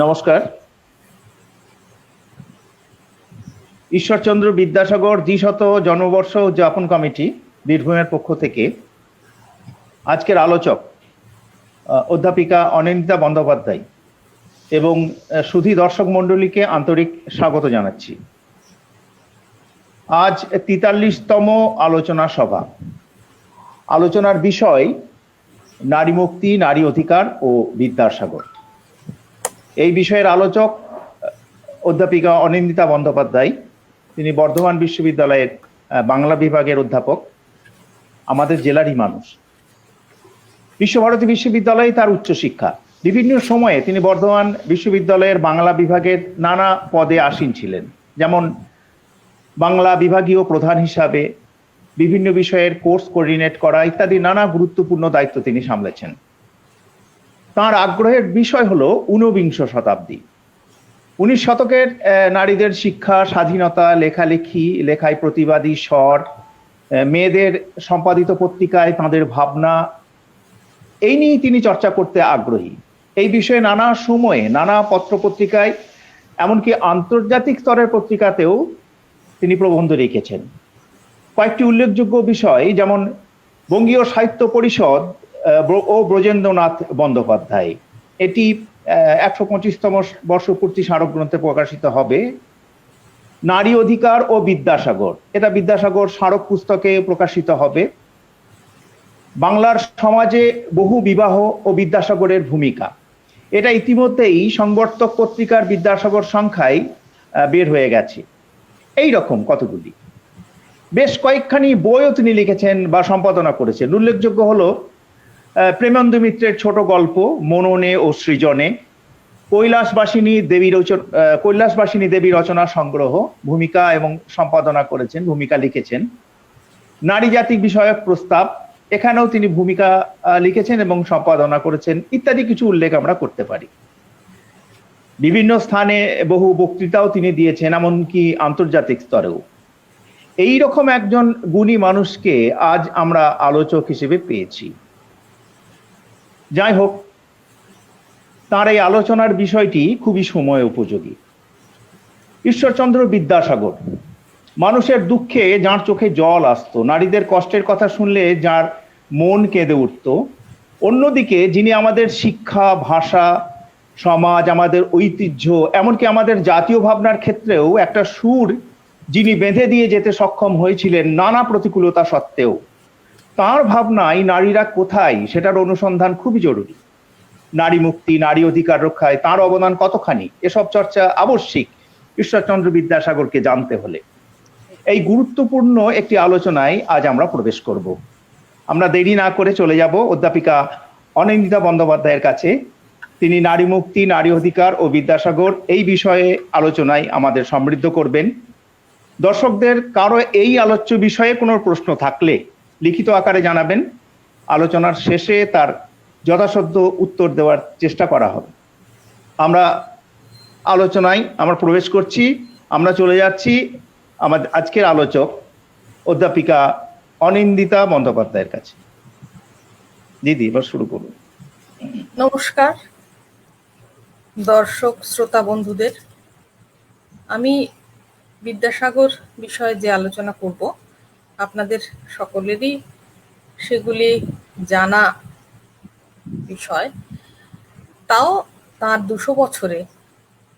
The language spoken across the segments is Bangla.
নমস্কার। ঈশ্বরচন্দ্র বিদ্যাসাগর দ্বিশত জন্মবর্ষ উদযাপন কমিটি বীরভূমের পক্ষ থেকে আজকের আলোচক অধ্যাপিকা অনিন্দিতা বন্দ্যোপাধ্যায় এবং সুধী দর্শক মণ্ডলীকে আন্তরিক স্বাগত জানাচ্ছি। আজ ৪৩তম আলোচনা সভা। আলোচনার বিষয় নারী মুক্তি, নারী অধিকার ও বিদ্যাসাগর। এই বিষয়ের আলোচক অধ্যাপিকা অনিন্দিতা বন্দ্যোপাধ্যায়। তিনি বর্ধমান বিশ্ববিদ্যালয়ের বাংলা বিভাগের অধ্যাপক, আমাদের জেলারই মানুষ। বিশ্বভারতী বিশ্ববিদ্যালয়ে তার উচ্চশিক্ষা। বিভিন্ন সময়ে তিনি বর্ধমান বিশ্ববিদ্যালয়ের বাংলা বিভাগের নানা পদে আসীন ছিলেন, যেমন বাংলা বিভাগীয় প্রধান হিসাবে, বিভিন্ন বিষয়ের কোর্স কোঅর্ডিনেট করা ইত্যাদি নানা গুরুত্বপূর্ণ দায়িত্ব তিনি সামলেছেন। তার আগ্রহের বিষয় হলো ঊনবিংশ শতাব্দী। 19 শতকের নারীদের শিক্ষা, স্বাধীনতা, লেখালেখি, লেখায় প্রতিবাদী স্বর, মেয়েদের সম্পাদিত পত্রিকায় তাঁদের ভাবনা, এই নিয়েই তিনি চর্চা করতে আগ্রহী। এই বিষয়ে নানা সময়ে নানা পত্রপত্রিকায়, এমনকি আন্তর্জাতিক স্তরের পত্রিকাতেও তিনি প্রবন্ধ লিখেছেন। কয়েকটি উল্লেখযোগ্য বিষয়, যেমন বঙ্গীয় সাহিত্য পরিষদ ও ব্রজেন্দ্রনাথ বন্দ্যোপাধ্যায়, এটি ১২৫তম বর্ষপূর্তি স্মারক গ্রন্থে প্রকাশিত হবে। নারী অধিকার ও বিদ্যাসাগর, এটা বিদ্যাসাগর স্মারক পুস্তকে প্রকাশিত হবে। বাংলার সমাজে বহু বিবাহ ও বিদ্যাসাগরের ভূমিকা, এটা ইতিমধ্যেই সংবর্তক পত্রিকার বিদ্যাসাগর সংখ্যায় বের হয়ে গেছে। এই রকম কতগুলি, বেশ কয়েকখানি বইও তিনি লিখেছেন বা সম্পাদনা করেছেন। উল্লেখযোগ্য হলো প্রেমেন্দ্র মিত্রের ছোট গল্প মননে ও সৃজনে, কৈলাসবাসিনী দেবী রচনা সংগ্রহ, ভূমিকা এবং সম্পাদনা করেছেন, ভূমিকা লিখেছেন। নারী জাতি বিষয়ক প্রস্তাব, এখানেও তিনি ভূমিকা লিখেছেন এবং সম্পাদনা করেছেন, ইত্যাদি কিছু উল্লেখ আমরা করতে পারি। বিভিন্ন স্থানে বহু বক্তৃতাও তিনি দিয়েছেন, এমনকি আন্তর্জাতিক স্তরেও। এই রকম একজন গুণী মানুষকে আজ আমরা আলোচক হিসেবে পেয়েছি। যাই হোক, তার এই আলোচনার বিষয়টি খুবই সময় উপযোগী। ঈশ্বরচন্দ্র বিদ্যাসাগর, মানুষের দুঃখে যার চোখে জল আসতো, নারীদের কষ্টের কথা শুনলে যার মন কেঁদে উঠত। অন্যদিকে যিনি আমাদের শিক্ষা, ভাষা, সমাজ, আমাদের ঐতিহ্য, এমনকি আমাদের জাতীয় ভাবনার ক্ষেত্রেও একটা সুর যিনি বেঁধে দিয়ে যেতে সক্ষম হয়েছিলেন নানা প্রতিকূলতা সত্ত্বেও, তার ভাবনায় নারীরা কোথায় সেটার অনুসন্ধান খুবই জরুরি। নারী মুক্তি, নারী অধিকার রক্ষায় তার অবদান কতখানি, এসব চর্চা আবশ্যিক ঈশ্বরচন্দ্র বিদ্যাসাগরকে জানতে হলে। এই গুরুত্বপূর্ণ একটি আলোচনায় আজ আমরা প্রবেশ করব। আমরা দেরি না করে চলে যাব অধ্যাপিকা অনিন্দিতা বন্দ্যোপাধ্যায়ের কাছে। তিনি নারী মুক্তি, নারী অধিকার ও বিদ্যাসাগর এই বিষয়ে আলোচনায় আমাদের সমৃদ্ধ করবেন। দর্শকদের কারো এই আলোচ্য বিষয়ে কোনো প্রশ্ন থাকলে লিখিত আকারে জানাবেন। আলোচনার শেষে তার যথাসাধ্য উত্তর দেওয়ার চেষ্টা করা হবে। আমরা আলোচনায় আমরা প্রবেশ করছি। আমরা চলে যাচ্ছি আমাদের আজকের আলোচক অধ্যাপিকা অনিন্দিতা বন্দ্যোপাধ্যায়ের কাছে। দিদি, এবার শুরু করুন। নমস্কার দর্শক শ্রোতা বন্ধুদের। আমি বিদ্যাসাগর বিষয়ে যে আলোচনা করব, আপনাদের সকলেরই সেগুলি জানা বিষয়। তাও তার 200 বছরে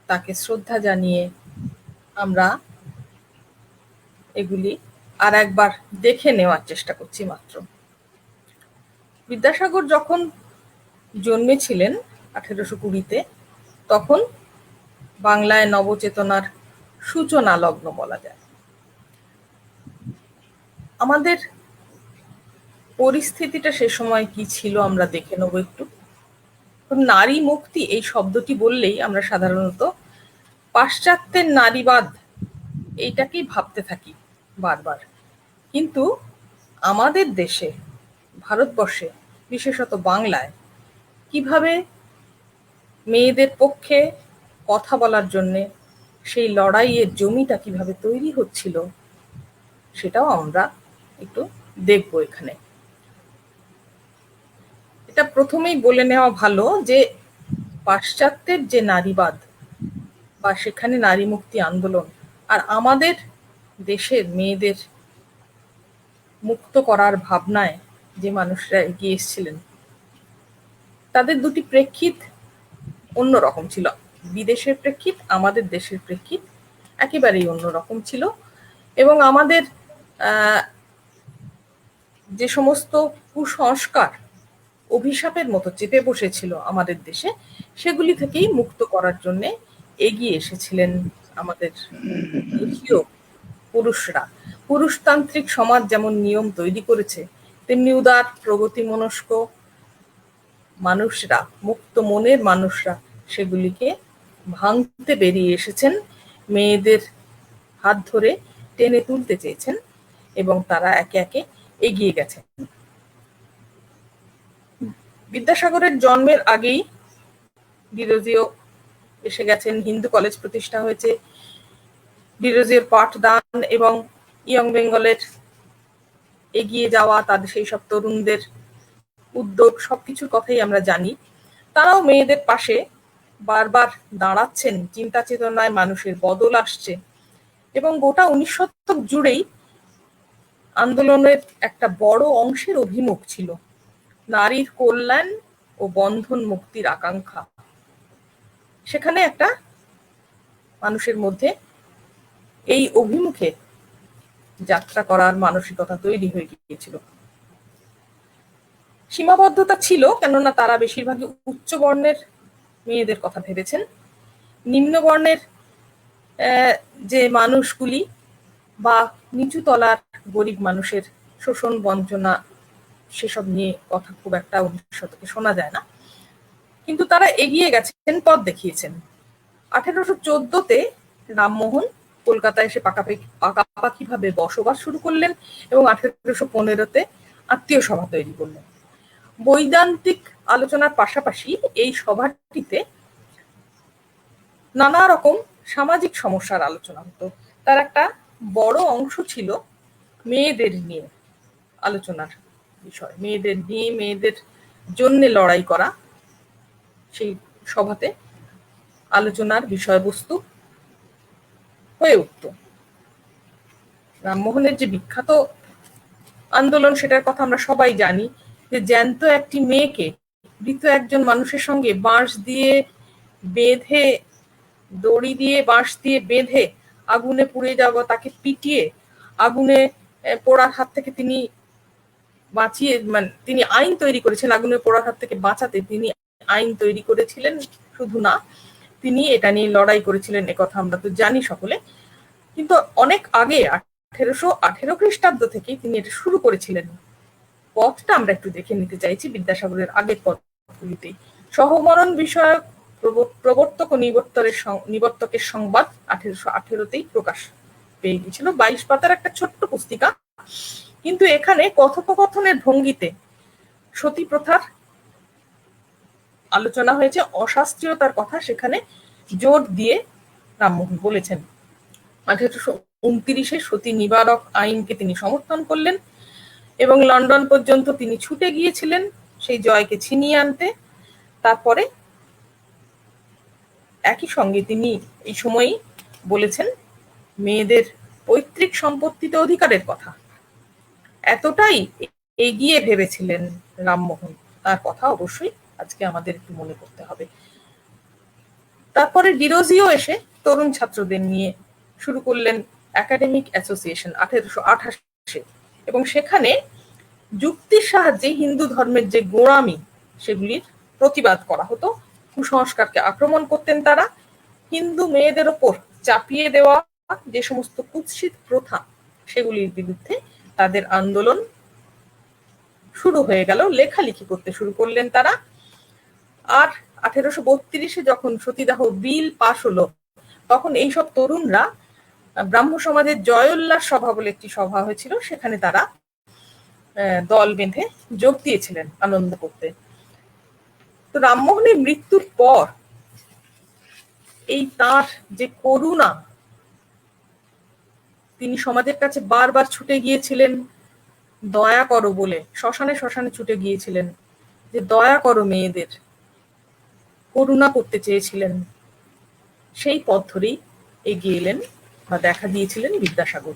তাকে শ্রদ্ধা জানিয়ে আমরা এগুলি আর একবার দেখে নেওয়ার চেষ্টা করছি মাত্র। বিদ্যাসাগর যখন জন্মেছিলেন 1820-তে, তখন বাংলায় নবচেতনার সূচনা লগ্ন বলা যায়। আমাদের পরিস্থিতিটা সে সময় কি ছিল আমরা দেখে নেব একটু। নারী মুক্তি এই শব্দটি বললেই আমরা সাধারণত পাশ্চাত্যের নারীবাদ এইটাকেই ভাবতে থাকি বারবার। কিন্তু আমাদের দেশে, ভারতবর্ষে, বিশেষত বাংলায় কিভাবে মেয়েদের পক্ষে কথা বলার জন্যে সেই লড়াইয়ের জমিটা কিভাবে তৈরি হচ্ছিল, সেটাও আমরা একটু দেখব এখানে। এটা প্রথমেই বলে নেওয়া ভালো যে পাশ্চাত্যের যে নারীবাদ বা সেখানে নারী মুক্তি আন্দোলন আর আমাদের দেশের মেয়েদের মুক্ত করার ভাবনায় যে মানুষরা এগিয়ে এসেছিলেন, তাদের দুটি প্রেক্ষিত অন্যরকম ছিল। বিদেশের প্রেক্ষিত, আমাদের দেশের প্রেক্ষিত একেবারেই অন্যরকম ছিল। এবং আমাদের যে সমস্ত কুসংস্কার অভিশাপের মতো চেপে বসেছিল আমাদের দেশে, সেগুলি থেকেই মুক্ত করার জন্য এগিয়ে এসেছিলেন আমাদের দেশীয় পুরুষরা। পুরুষতান্ত্রিক সমাজ যেমন নিয়ম তৈরি করেছে, তেমনি উদার প্রগতিমনস্ক মানুষরা, মুক্ত মনের মানুষরা সেগুলিকে ভাঙতে বেরিয়ে এসেছেন, মেয়েদের হাত ধরে টেনে তুলতে চেয়েছেন এবং তারা একে একে এগিয়ে গেছেন। বিদ্যাসাগরের জন্মের আগেই ডিরোজিও এসে গেছেন, হিন্দু কলেজ প্রতিষ্ঠা হয়েছে, ডিরোজিওর পাঠদান এবং ইয়ং বেঙ্গলের এগিয়ে যাওয়া, তাদের সেই সব তরুণদের উদ্যোগ, সবকিছুর কথাই আমরা জানি। তারাও মেয়েদের পাশে বারবার দাঁড়াচ্ছেন, চিন্তা চেতনায় মানুষের বদল আসছে এবং গোটা 19 শতক জুড়েই আন্দোলনের একটা বড় অংশের অভিমুখ ছিল নারীর কল্যাণ ও বন্ধন মুক্তির আকাঙ্ক্ষা। সেখানে একটা মানুষের মধ্যে এই অভিমুখে যাত্রা করার মানসিকতা তৈরি হয়ে গিয়েছিল। সীমাবদ্ধতা ছিল, কেননা তারা বেশিরভাগই উচ্চ বর্ণের মেয়েদের কথা ভেবেছেন। নিম্ন বর্ণের যে মানুষগুলি বা নিচু তলার গরিব মানুষের শোষণ বঞ্চনা, সেসব নিয়ে কথা খুব একটা 19 শতকে শোনা যায় না। কিন্তু তারা এগিয়ে গেছেন, পথ দেখিয়েছেন। 1814-তে রামমোহন কলকাতায় এসে পাকাপাকি ভাবে বসবাস শুরু করলেন এবং 1815-তে আত্মীয় সভা তৈরি করলেন। বৈদান্তিক আলোচনার পাশাপাশি এই সভাটিতে নানা রকম সামাজিক সমস্যার আলোচনা হতো। তার একটা বড় অংশ ছিল মেয়েদের নিয়ে আলোচনার বিষয়, মেয়েদের নিয়ে, মেয়েদের জন্য লড়াই করা। সেই সভাতে আলোচনার বিষয়বস্তু হয়ে উঠত। রামমোহনের যে বিখ্যাত আন্দোলন, সেটার কথা আমরা সবাই জানি, যে জ্যান্ত একটি মেয়েকে মৃত একজন মানুষের সঙ্গে বাঁশ দিয়ে বেঁধে, দড়ি দিয়ে বাঁশ দিয়ে বেঁধে আগুনে পুড়ে যাওয়া, তাকে পিটিয়ে আগুনে পোড়ার হাত থেকে তিনি বাঁচিয়ে, মানে তিনি আইন তৈরি করেছেন আগুনে পোড়ার হাত থেকে বাঁচাতে। তিনি আইন তৈরি করেছিলেন, শুধু না, তিনি এটা নিয়ে লড়াই করেছিলেন, একথা আমরা তো জানি সকলে। কিন্তু অনেক আগে 1818 খ্রিস্টাব্দ থেকেই তিনি এটা শুরু করেছিলেন। পথটা আমরা একটু দেখে নিতে চাইছি বিদ্যাসাগরের আগের পথগুলিতেই। সহমরণ বিষয়ক প্রবর্তক ও নিবর্তকের সংবাদ 1818-তেই প্রকাশ পেয়ে গিয়েছিল। 22 পাতার একটা ছোট্ট পুস্তিকা, কিন্তু এখানে কথোপকথনের ভঙ্গিতে সতী প্রথার আলোচনা হয়েছে, অশাস্ত্রীয়তার কথা সেখানে জোর দিয়ে রামমোহন বলেছেন। 1829-এ সতী নিবারক আইনকে তিনি সমর্থন করলেন এবং লন্ডন পর্যন্ত তিনি ছুটে গিয়েছিলেন সেই জয়কে ছিনিয়ে আনতে। তারপরে একই সঙ্গে তিনি এই সময়ই বলেছেন মেয়েদের পৈতৃক সম্পত্তিতে অধিকারের কথা। এতটাই এগিয়ে ভেবেছিলেন রামমোহন, তার কথা অবশ্যই আজকে আমাদের একটু মনে করতে হবে। তারপরে ডিরোজিও এসে তরুণ ছাত্রদের নিয়ে শুরু করলেন একাডেমিক অ্যাসোসিয়েশন 1828-এ, এবং সেখানে যুক্তির সাহায্যে হিন্দু ধর্মের যে গোঁড়ামি, সেগুলির প্রতিবাদ করা হতো। কুসংস্কারকে আক্রমণ করতেন তারা। হিন্দু মেয়েদের ওপর চাপিয়ে দেওয়া যে সমস্ত কুৎসিত প্রথা, সেগুলির বিরুদ্ধে তাদের আন্দোলন শুরু হয়ে গেল। লেখালেখি করতে শুরু করলেন তারা। আর 1832-এ যখন সতীদাহ বিল পাশ হলো, তখন এইসব তরুণরা ব্রাহ্ম সমাজের জয়োল্লাস সভা বলে একটি সভা হয়েছিল, সেখানে তারা দল বেঁধে যোগ দিয়েছিলেন আনন্দ করতে। তো রামমোহনের মৃত্যুর পর এই তার যে করুণা, তিনি সমাজের কাছে বারবার ছুটে গিয়েছিলেন দয়া করো বলে, শ্মশানে শ্মশানে ছুটে গিয়েছিলেন যে দয়া করো মেয়েদের, করুণা করতে চেয়েছিলেন, সেই পথ ধরেই এগিয়ে এলেন বা দেখা দিয়েছিলেন বিদ্যাসাগর।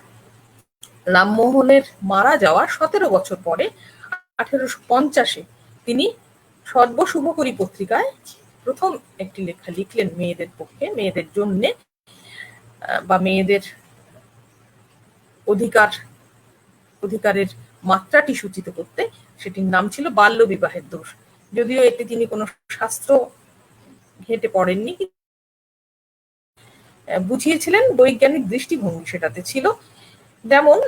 রামমোহনের মারা যাওয়ার 17 বছর পরে 1850-এ তিনি সর্বশুভকরী পত্রিকায় প্রথম একটি লেখা লিখলেন মেয়েদের পক্ষে, মেয়েদের জন্যে, বা মেয়েদের অধিকারের মাত্রাটি সূচিত করতে। সেটির নাম ছিল বাল্য বিবাহের দোষ। যদিও এতে তিনি কোনো শাস্ত্র ঘেঁটে পড়েননি, বুঝিয়েছিলেন বৈজ্ঞানিক দৃষ্টিভঙ্গি সেটাতে ছিল। যেমন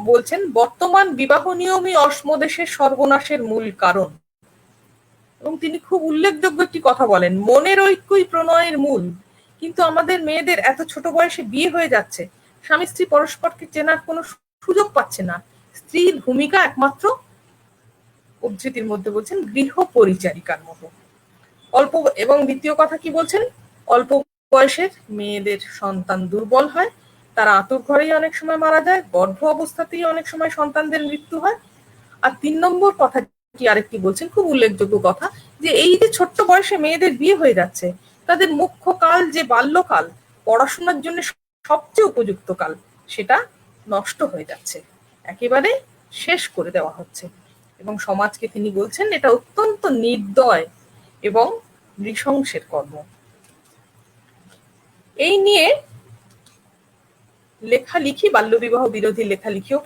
বলছেন, বর্তমান বিবাহ নিয়মই অস্মদেশের সর্বনাশের মূল কারণ। এবং তিনি খুব উল্লেখযোগ্য একটি কথা বলেন, মনের ঐক্যই প্রণয়ের মূল। কিন্তু আমাদের মেয়েদের এত ছোট বয়সে বিয়ে হয়ে যাচ্ছে, স্বামী স্ত্রী পরস্পরকে চেনার কোনো সুযোগ পাচ্ছে না। স্ত্রীর ভূমিকা একমাত্র, উদ্ধৃতির মধ্যে বলছেন, গৃহ পরিচারিকার মতো। অল্প, এবং দ্বিতীয় কথা কি বলছেন, অল্প বয়সের মেয়েদের সন্তান দুর্বল হয়, তারা আঁতুড় ঘরেই অনেক সময় মারা যায়, গর্ভ অবস্থাতেই অনেক সময় সন্তানদের মৃত্যু হয়। আর 3 নম্বর কথাটি আরেকটি বলছেন, খুব উল্লেখযোগ্য কথা, যে এই যে ছোট্ট বয়সে মেয়েদের বিয়ে হয়ে যাচ্ছে, তাদের মুখ্য কাল যে বাল্যকাল, পড়াশোনার জন্য সবচেয়ে উপযুক্ত কাল, সেটা নষ্ট হয়ে যাচ্ছে, একেবারে শেষ করে দেওয়া হচ্ছে। এবং সমাজকে তিনি বলছেন এটা অত্যন্ত নির্দয় এবং নৃশংসের কর্ম। এই নিয়ে লেখালেখি, বাল্যবিবাহ বিরোধী লেখালেখিও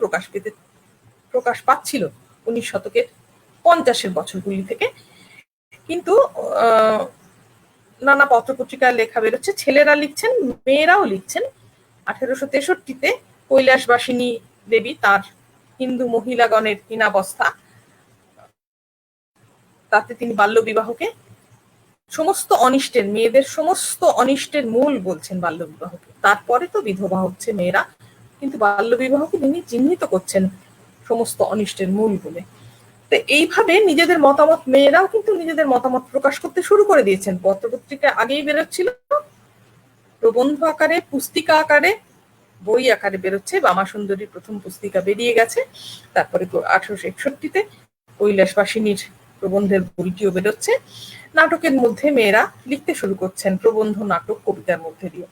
প্রকাশ পাচ্ছিল 19 শতকের 50-এর বছরগুলি থেকে। কিন্তু নানা পত্রপত্রিকায় লেখা বেরোচ্ছে, ছেলেরা লিখছেন, মেয়েরাও লিখছেন। 1863-তে কৈলাসবাসিনী দেবী তার হিন্দু মহিলাগণের হীনাবস্থা, তাতে তিনি বাল্যবিবাহকে সমস্ত অনিষ্টের, মেয়েদের সমস্ত অনিষ্টের মূল বলছেন বাল্যবিবাহকে। তারপরে তো বিধবা হচ্ছে মেয়েরা, কিন্তু বাল্যবিবাহকে তিনি চিহ্নিত করছেন সমস্ত অনিষ্টের মূল বলে। তো এইভাবে নিজেদের মতামত, মেয়েরাও কিন্তু নিজেদের মতামত প্রকাশ করতে শুরু করে দিয়েছেন। পত্রপত্রিকা আগেই বেরোচ্ছিল, প্রবন্ধ আকারে, পুস্তিকা আকারে, বই আকারে বেরোচ্ছে। বামা সুন্দরীর প্রথম পুস্তিকা বেরিয়ে গেছে, তারপরে 1861-তে কৈলাসবাসিনীর প্রবন্ধের বইটিও বেরোচ্ছে। নাটকের মধ্যে মেয়েরা লিখতে শুরু করছেন, প্রবন্ধ, নাটক, কবিতার মধ্যে দিয়ে।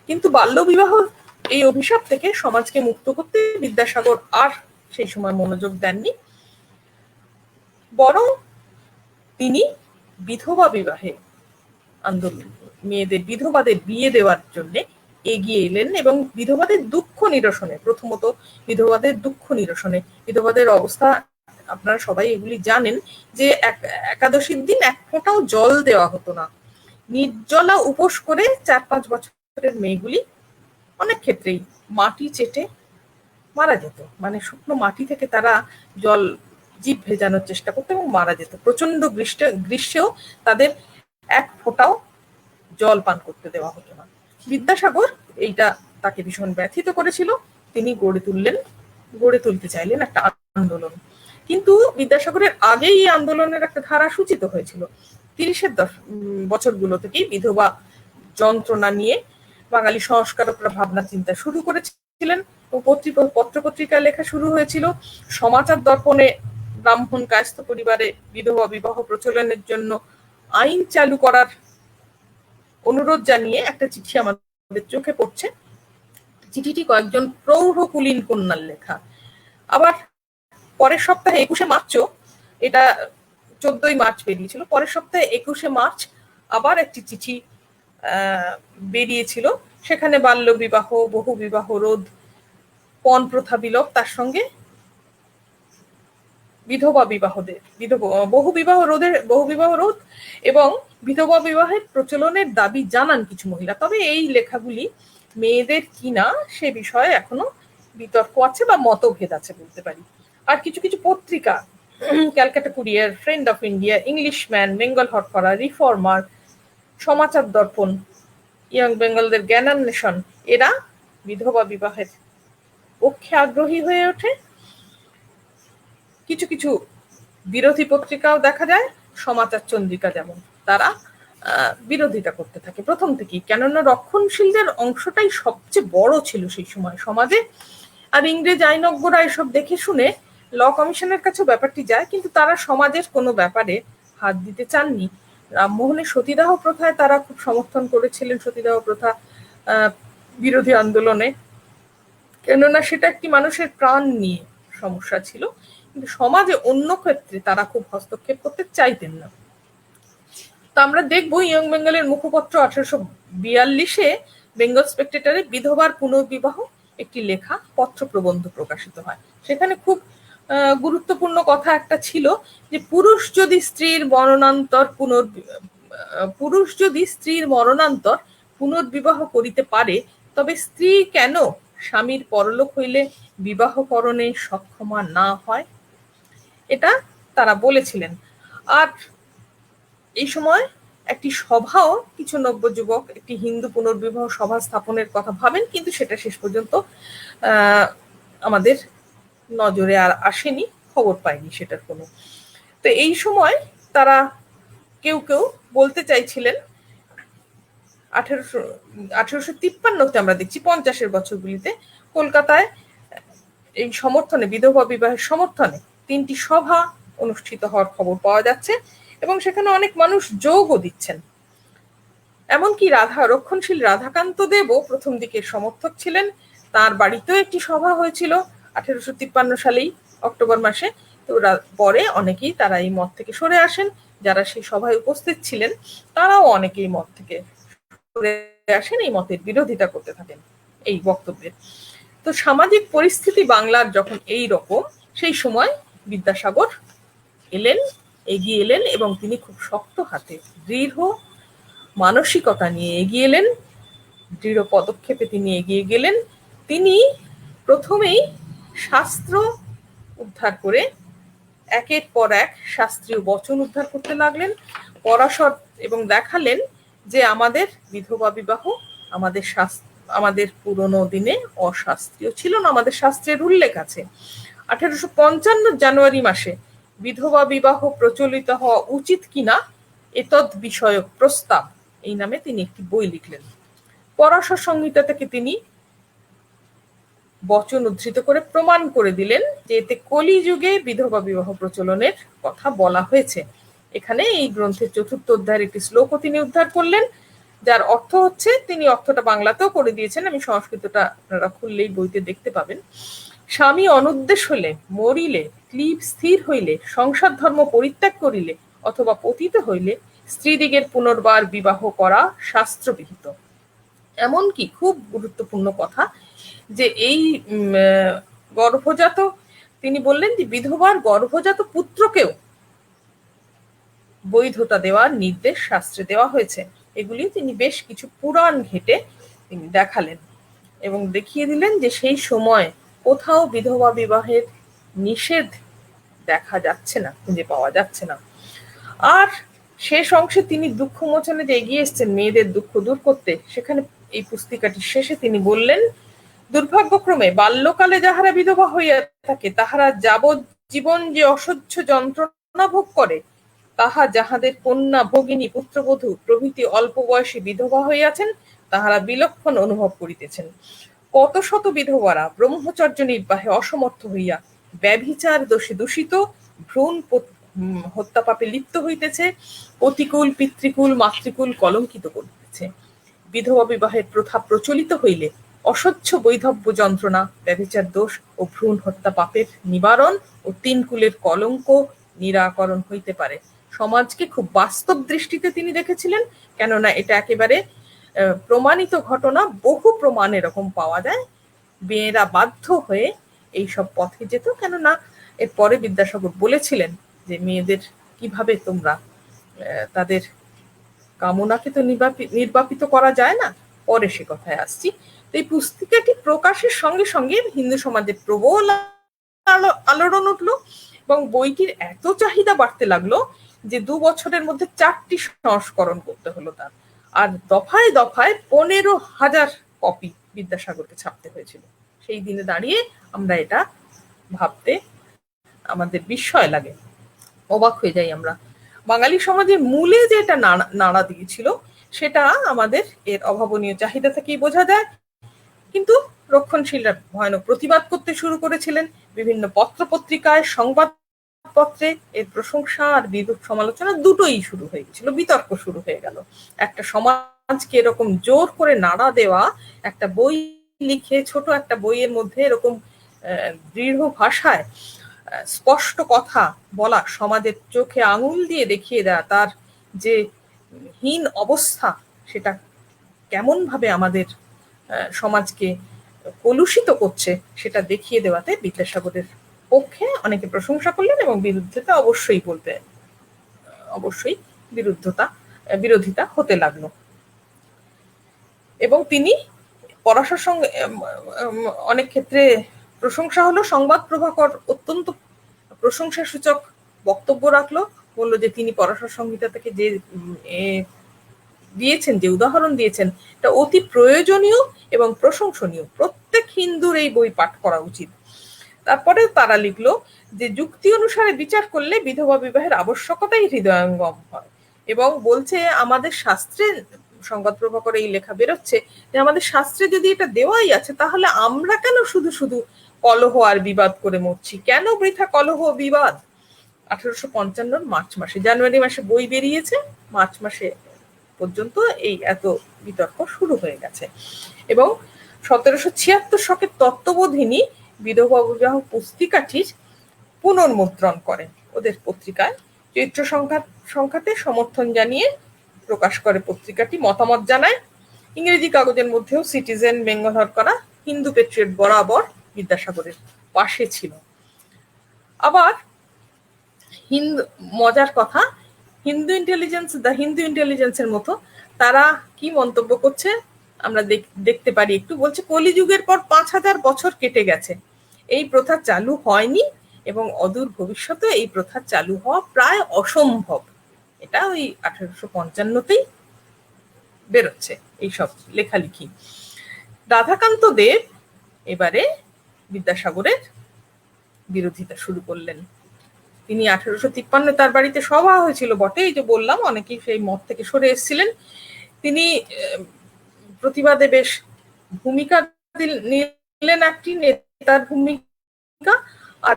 কিন্তু বাল্যবিবাহ এই অভিশাপ থেকে সমাজকে মুক্ত করতে বিদ্যাসাগর আর সেই সময় মনোযোগ দেননি, বরং তিনি বিধবা বিবাহে আন্দোলন, মেয়েদের, বিধবাদের বিয়ে দেওয়ার জন্য এগিয়ে এলেন এবং বিধবাদের দুঃখ নিরসনে, প্রথমত বিধবাদের দুঃখ নিরসনে, বিধবাদের অবস্থা আপনারা সবাই এগুলি জানেন, যে একাদশীর দিন এক ফোঁটাও জল দেওয়া হতো না, নির্জলা উপোস করে 4-5 বছরের মেয়েগুলি অনেক ক্ষেত্রেই মাটি চেটে মারা যেত। মানে শুকনো মাটি থেকে তারা জল, জীব ভেজানোর চেষ্টা করতো এবং মারা যেত। প্রচন্ড গ্রীষ্মেও তাদের এক ফোঁটাও জল পান করতে দেওয়া হতো না। বিদ্যাসাগর এইটা তাকে ভীষণ ব্যথিত করেছিল। তিনি গড়ে তুলতে চাইলেন একটা আন্দোলন। কিন্তু বিদ্যাসাগরের আগেই এই আন্দোলনের একটা ধারা সূচিত হয়েছিল। 30-এর বছরগুলো থেকেই বিধবা যন্ত্রণা নিয়ে বাঙালি সংস্কারকরা ভাবনা চিন্তা শুরু করেছিলেন ও পত্রপত্রিকায় লেখা শুরু হয়েছিল। সমাচার দর্পণে ব্রাহ্মণ কায়স্থ পরিবারে বিধবা বিবাহ প্রচলনের জন্য আইন চালু করার অনুরোধ জানিয়ে একটা চিঠি আমাদের চোখে পড়ছে। চিঠিটি কয়েকজন প্রৌঢ়কুলীন কন্যার লেখা। আবার পরের সপ্তাহে 21শে মার্চও, এটা 14ই মার্চ বেরিয়েছিল, পরের সপ্তাহে 21শে মার্চ আবার একটি চিঠি বেরিয়েছিল। সেখানে বাল্য বিবাহ, বহু বিবাহ রোধ, পণ প্রথা বিলোপ, তার সঙ্গে বহু বিবাহ রোধ এবং বিধবা বিবাহের প্রচলনের দাবি জানান কিছু মহিলা। তবে এই লেখাগুলি মেয়েদের কিনা সে বিষয়ে এখনো বিতর্ক আছে বা মতভেদ আছে বলতে পারি। আর কিছু কিছু পত্রিকা, Calcutta Courier, Friend of India, Englishman, Bengal Hurkaru, Reformer, Samachar Darpan, Young বেঙ্গলদের জ্ঞানান্বেষণ, এরা বিধবা বিবাহের পক্ষে আগ্রহী হয়ে ওঠে। কিছু কিছু বিরোধী পত্রিকাও দেখা যায়, সমাচার চন্দ্রিকা যেমন, তারা বিরোধিতা করতে থাকে প্রথম থেকেই, কেননা রক্ষণশীলদের অংশটাই সবচেয়ে বড় ছিল সেই সময় সমাজে। আর ইংরেজ আইনজ্ঞরা এসব দেখে শুনে ল কমিশনের কাছেও ব্যাপারটি যায়, কিন্তু তারা সমাজের কোনো ব্যাপারে হাত দিতে চাননি। রামমোহনের সতীদাহ প্রথায় তারা খুব সমর্থন করেছিলেন, সতীদাহ প্রথা বিরোধী আন্দোলনে, কেননা সেটা একটি মানুষের প্রাণ নিয়ে সমস্যা ছিল, কিন্তু সমাজে অন্য ক্ষেত্রে তারা খুব হস্তক্ষেপ করতে চাইতেন না। তো আমরা দেখবো ইয়ং বেঙ্গলের মুখপত্র 1842-এ বেঙ্গল স্পেকটেটরে বিধবার পুনর্বিবাহ একটি লেখা পত্র প্রবন্ধ প্রকাশিত হয়। সেখানে খুব গুরুত্বপূর্ণ কথা একটা ছিল যে পুরুষ যদি স্ত্রীর মরণান্তর পুনর্বিবাহ করিতে পারে, তবে স্ত্রী কেন স্বামীর পরলোক হইলে বিবাহকরণে সক্ষমা না হয়, এটা তারা বলেছিলেন। আর এই সময় একটি সভাও কিছু নব্যযুবক একটি হিন্দু পুনর্বিবাহ সভা স্থাপনের কথা ভাবেন, কিন্তু সেটা শেষ পর্যন্ত আমাদের নজরে আর আসেনি, খবর পাইনি সেটার কোনো। তো এই সময় তারা কেউ কেউ বলতে চাইছিলেন 1853-তে আমরা দেখছি 50-এর বছরগুলিতে কলকাতায় এই সমর্থনে, বিধবা বিবাহের সমর্থনে 3টি সভা অনুষ্ঠিত হওয়ার খবর পাওয়া যাচ্ছে এবং সেখানে অনেক মানুষ যোগও দিচ্ছেন। এমনকি রক্ষণশীল রাধাকান্ত দেবও প্রথম দিকের সমর্থক ছিলেন। তার বাড়িতেও একটি সভা হয়েছিল 1853 সালেই অক্টোবর মাসে। তো পরে অনেকেই তারা এই মত থেকে সরে আসেন। যারা সেই সভায় উপস্থিত ছিলেন তারাও অনেকেই মত থেকে সরে আসেন, এই মতের বিরোধিতা করতে থাকেন এই বক্তব্যের। তো সামাজিক পরিস্থিতি বাংলার যখন এই রকম, সেই সময় বিদ্যাসাগর এগিয়ে এলেন এবং তিনি খুব শক্ত হাতে, দৃঢ় মানসিকতা নিয়ে এগিয়ে এলেন, দৃঢ় পদক্ষেপে তিনি এগিয়ে গেলেন। তিনি প্রথমেই শাস্ত্র উদ্ধার করে একের পর এক শাস্ত্রীয় বচন উদ্ধার করতে লাগলেন, পরাশর, এবং দেখালেন যে আমাদের বিধবা বিবাহ আমাদের পুরনো দিনে অশাস্ত্রীয় ছিল না, আমাদের শাস্ত্রের উল্লেখ আছে। 1855 জানুয়ারি মাসে বিধবা বিবাহ প্রচলিত হওয়া উচিত কিনা এতদ বিষয়ক প্রস্তাব এই নামে তিনি একটি বই লিখলেন। পরাশর সংহিতা থেকে তিনি বচন উদ্ধৃত করে প্রমাণ করে দিলেন যে এতে কলিযুগে বিধবা বিবাহ প্রচলনের কথা বলা হয়েছে। এখানে এই গ্রন্থের 4র্থ অধ্যায়ের একটি শ্লোকও তিনি উদ্ধার করলেন, যার অর্থ হচ্ছে, তিনি অর্থটা বাংলাতেও করে দিয়েছেন, আমি সংস্কৃতটা আপনারা খুললেই বইতে দেখতে পাবেন। স্বামী অনুদ্দেশ হলে, মরিলে, ক্লীব স্থির হইলে, সংসার ধর্ম পরিত্যাগ করিলে অথবা পতিত হইলে স্ত্রীদিগের পুনর্বার বিবাহ করা শাস্ত্রবিহিত। এমনকি খুব গুরুত্বপূর্ণ কথা যে এই গর্ভজাত, তিনি বললেন যে বিধবার গর্ভজাত পুত্রকেও বৈধতা দেওয়ার নির্দেশ শাস্ত্রে দেওয়া হয়েছে। এগুলি তিনি বেশ কিছু পুরাণ ঘেটে তিনি দেখালেন এবং দেখিয়ে দিলেন যে সেই সময় কোথাও বিধবা বিবাহের নিষেধ দেখা যাচ্ছে না, খুঁজে পাওয়া যাচ্ছে না। আর শেষ অংশে তিনি দুঃখ মোচনে যে এগিয়ে এসছেন মেয়েদের দুঃখ দূর করতে, সেখানে এই পুস্তিকাটির শেষে তিনি বললেন, দুর্ভাগ্যক্রমে বাল্যকালে যাহারা বিধবা হইয়া থাকে তাহারা যাবজ্জীবন যে অসহ্য যন্ত্রণা ভোগ করে, তাহা যাহাদের কন্যা, ভগিনী, পুত্রবধূ প্রভৃতি অল্প বয়সে বিধবা হইয়াছেন তাহারা বিলক্ষণ অনুভব করিতেছেন। কত শত বিধবারা ব্রহ্মচর্য নির্বাহে অসমর্থ হইয়া ব্যভিচার দোষে দূষিত, ভ্রূণ হত্যা পাপে লিপ্ত হইতেছে, পতিকুল, পিতৃকুল, মাতৃকুল কলঙ্কিত করিতেছে। বিধবা বিবাহের প্রথা প্রচলিত হইলে অসহ্য বৈধব্য যন্ত্রণা, ব্যভিচার দোষ ও ভ্রূণ হত্যা পাপের নিবারণ ও 3 কুলের কলঙ্ক নিরাকরণ হইতে পারে। সমাজকে খুব বাস্তব দৃষ্টিতে তিনি দেখেছিলেন, কেননা এটা একেবারে প্রমাণিত ঘটনা, বহু প্রমাণ এরকম পাওয়া যায়। মেয়েরা বাধ্য হয়ে এইসব পথে যেত, কেননা এরপরে বিদ্যাসাগর বলেছিলেন যে মেয়েদের কিভাবে তোমরা তাদের কামনাকে তো নির্বাপিত করা যায় না, পরে সে কথায় আসছি। তো এই পুস্তিকাটি প্রকাশের সঙ্গে সঙ্গে হিন্দু সমাজের প্রবল আলোড়ন উঠলো এবং বইটির এত চাহিদা বাড়তে লাগলো যে 2 বছরের মধ্যে 4টি সংস্করণ করতে হলো তার। আর দফায় দফায় 15,000 কপি বিদ্যাসাগরকে ছাপতে হয়েছিল। সেই দিনে দাঁড়িয়ে আমরা এটা ভাবতে আমাদের বিস্ময় লাগে, অবাক হয়ে যাই আমরা। বাঙালি সমাজের মূলে যে এটা নাড়া দিয়েছিল সেটা আমাদের এর অভাবনীয় চাহিদা থেকেই বোঝা যায়। কিন্তু রক্ষণশীলরা ভয়ানক প্রতিবাদ করতে শুরু করেছিলেন, বিভিন্ন পত্র পত্রিকায়, সংবাদ সংবাদপত্রে এর প্রশংসা আর বিরূপ সমালোচনা দুটোই শুরু হয়ে গেছিল, বিতর্ক শুরু হয়ে গেল। একটা সমাজকে এরকম জোর করে নাড়া দেওয়া, একটা বই লিখে ছোট একটা বইয়ের মধ্যে এরকম দৃঢ় ভাষায় স্পষ্ট কথা বলা, সমাজের চোখে আঙুল দিয়ে দেখিয়ে দেওয়া তার যে হীন অবস্থা, সেটা কেমন ভাবে আমাদের সমাজকে কলুষিত করছে সেটা দেখিয়ে দেওয়াতে বিদ্যাসাগরের পক্ষে অনেকে প্রশংসা করলেন এবং বিরুদ্ধতা অবশ্যই বিরোধিতা হতে লাগলো। এবং তিনি পড়াশোনার সঙ্গে অনেক ক্ষেত্রে প্রশংসা হলো। সংবাদ প্রভাকর অত্যন্ত প্রশংসাসূচক বক্তব্য রাখলো, বললো যে তিনি পরাশর সংহিতা থেকে যে দিয়েছেন, যে উদাহরণ দিয়েছেন, এটা অতি প্রয়োজনীয় এবং প্রশংসনীয়, প্রত্যেক হিন্দুর এই বই পাঠ করা উচিত। তারপরে তারা লিখলো যে যুক্তি অনুসারে বিচার করলে বিধবা বিবাহের আবশ্যকতাই হৃদয়ঙ্গম হয়, এবং বলছে আমাদের শাস্ত্রে, সংবাদ প্রভাকরে এই লেখা বেরোচ্ছে যে আমাদের শাস্ত্রে যদি এটা দেওয়াই আছে, তাহলে আমরা কেন শুধু শুধু কলহ আর বিবাদ করে মরছি? কেন বৃথা কলহ বিবাদ? 1855 মার্চ মাসে, জানুয়ারি মাসে বই বেরিয়েছে, মার্চ মাসে পর্যন্ত এই এত বিতর্ক শুরু হয়ে গেছে। এবং 1776 শকের তত্ত্ববোধিনী বিধবা বিবাহ পুস্তিকাটির পুনর্মুদ্রণ করেন ওদের পত্রিকায়, চৈত্র সংখ্যাতে সমর্থন জানিয়ে প্রকাশ করে পত্রিকাটি, মতামত জানায়। ইংরেজি কাগজের মধ্যেও সিটিজেন, বেঙ্গল করা, হিন্দু পেট্রিয়ট বরাবর বিদ্যাসাগরের পাশে ছিল। আবার মজার কথা, দ্য হিন্দু ইন্টেলিজেন্সের মতো তারা কি মন্তব্য করছে আমরা দেখতে পারি একটু। বলছে কলিযুগের পর 5000 বছর কেটে গেছে, এই প্রথা চালু হয়নি এবং অদূর ভবিষ্যতে এই প্রথা চালু হওয়া প্রায় অসম্ভব। এটা ওই 1855তেই বেরোচ্ছে এইসব লেখালেখি। রাধাকান্ত দেব এবারে বিদ্যাসাগরের বিরোধিতা শুরু করলেন। তিনি 1853 তার বাড়িতে সভা হয়েছিল বটে, এই যে বললাম, অনেকেই সেই মত থেকে সরে এসেছিলেন। তিনি প্রতিবাদে বেশ ভূমিকা নিলেন, একটি নেতার ভূমিকা। আর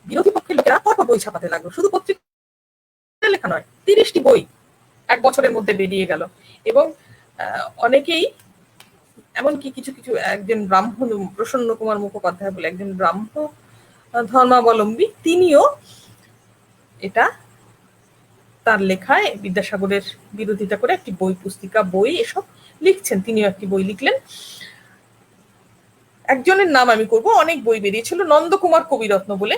বিরোধী পক্ষের লোকেরা কত বই ছাপাতে লাগলো, শুধু পত্রিকা লেখা নয়, 30টি বই এক বছরের মধ্যে বেরিয়ে গেল। এবং অনেকেই, এমনকি কিছু কিছু, একজন ব্রাহ্মণ, প্রসন্ন কুমার মুখোপাধ্যায় বলে একজন ব্রাহ্ম ধর্মাবলম্বী, তিনিও এটা তার লেখায় বিদ্যাসাগরের বিরোধিতা করে একটি বই, পুস্তিকা, বই এসব লিখছেন। তিনিও একটি বই লিখলেন। একজনের নাম আমি করব, অনেক বই বেরিয়েছিল, নন্দকুমার কবিরত্ন বলে।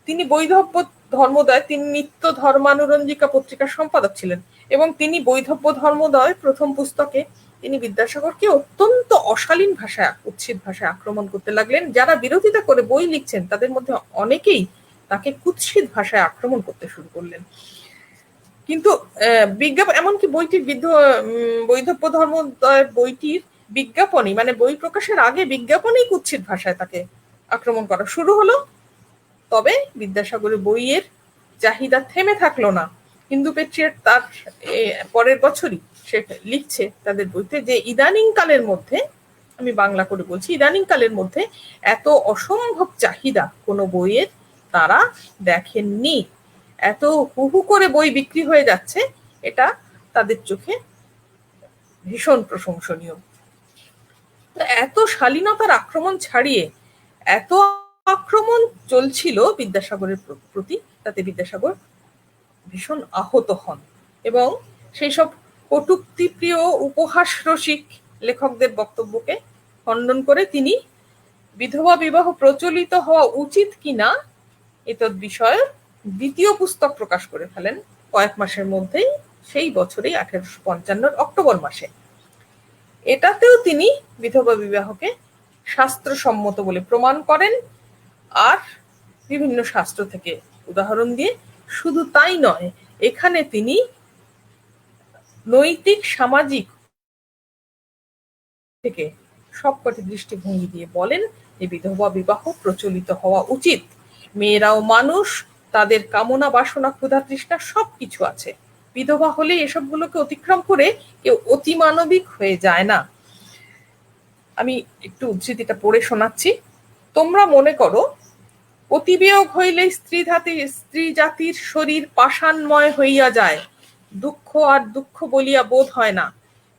তিনি বৈধব্য ধর্মোদয়, তিনি নিত্য ধর্মানুরঞ্জিকা পত্রিকার সম্পাদক ছিলেন, এবং তিনি বৈধব্য ধর্মোদয় প্রথম পুস্তকে তিনি বিদ্যাসাগরকে অত্যন্ত অশালীন ভাষায়, উচ্ছিদ ভাষায় আক্রমণ করতে লাগলেন। যারা বিরোধিতা করে বই লিখছেন তাদের মধ্যে অনেকেই তাকে কুৎসিত ভাষায় আক্রমণ করতে শুরু করলেন। কিন্তু এমনকি বইটির বৈধব্য ধর্মোদয় বইটির বিজ্ঞাপনই, মানে বই প্রকাশের আগে বিজ্ঞাপনেই কুৎসিত ভাষায় তাকে আক্রমণ করা শুরু হলো। তবে বিদ্যাসাগরের বইয়ের চাহিদা থেমে থাকলো না। হিন্দু পেট্রিয়ট তার পরের বছরই সে লিখছে তাদের বইতে যে ইদানিং কালের মধ্যে, আমি বাংলা করে বলছি, ইদানিং কালের মধ্যে এত অসম্ভব চাহিদা কোনো বইয়ের তারা দেখেননি। এত হুহু করে বই বিক্রি হয়ে যাচ্ছে, এটা তাদের চোখে ভীষণ প্রশংসনীয়। এত শালীনতার আক্রমণ ছাড়িয়ে এত আক্রমণ চলছিল বিদ্যাসাগরের প্রতি, তাতে বিদ্যাসাগর ভীষণ আহত হন এবং সেই সব কটূক্তিপ্রিয় উপহাস রসিক লেখকদের বক্তব্যকে খণ্ডন করে তিনি বিধবা বিবাহ প্রচলিত হওয়া উচিত কিনা এতদ বিষয়ে দ্বিতীয় পুস্তক প্রকাশ করে ফেলেন কয়েক মাসের মধ্যেই, সেই বছরেই 1855 অক্টোবর মাসে। এটাতেও তিনি বিধবা বিবাহকে শাস্ত্রসম্মত বলে প্রমাণ করেন, আর বিভিন্ন শাস্ত্র থেকে উদাহরণ দিয়ে। শুধু তাই নয়, এখানে তিনি নৈতিক, সামাজিক থেকে সবকটি দৃষ্টিভঙ্গি দিয়ে বলেন যে বিধবা বিবাহ প্রচলিত হওয়া উচিত। মেয়েরাও মানুষ, তাদের কামনা, বাসনা, ক্ষুধা, তৃষ্ণা সবকিছু আছে। বিধবা হলে এসবগুলোকে অতিক্রম করে কেউ অতিমানবিক হয়ে যায় না। আমি একটু উদ্ধৃতিটা পড়ে শোনাচ্ছি। তোমরা মনে করো অতিবিয়োগ হইলে স্ত্রী জাতির শরীর পাষাণময় হইয়া যায়, দুঃখ আর দুঃখ বলিয়া বোধ হয় না,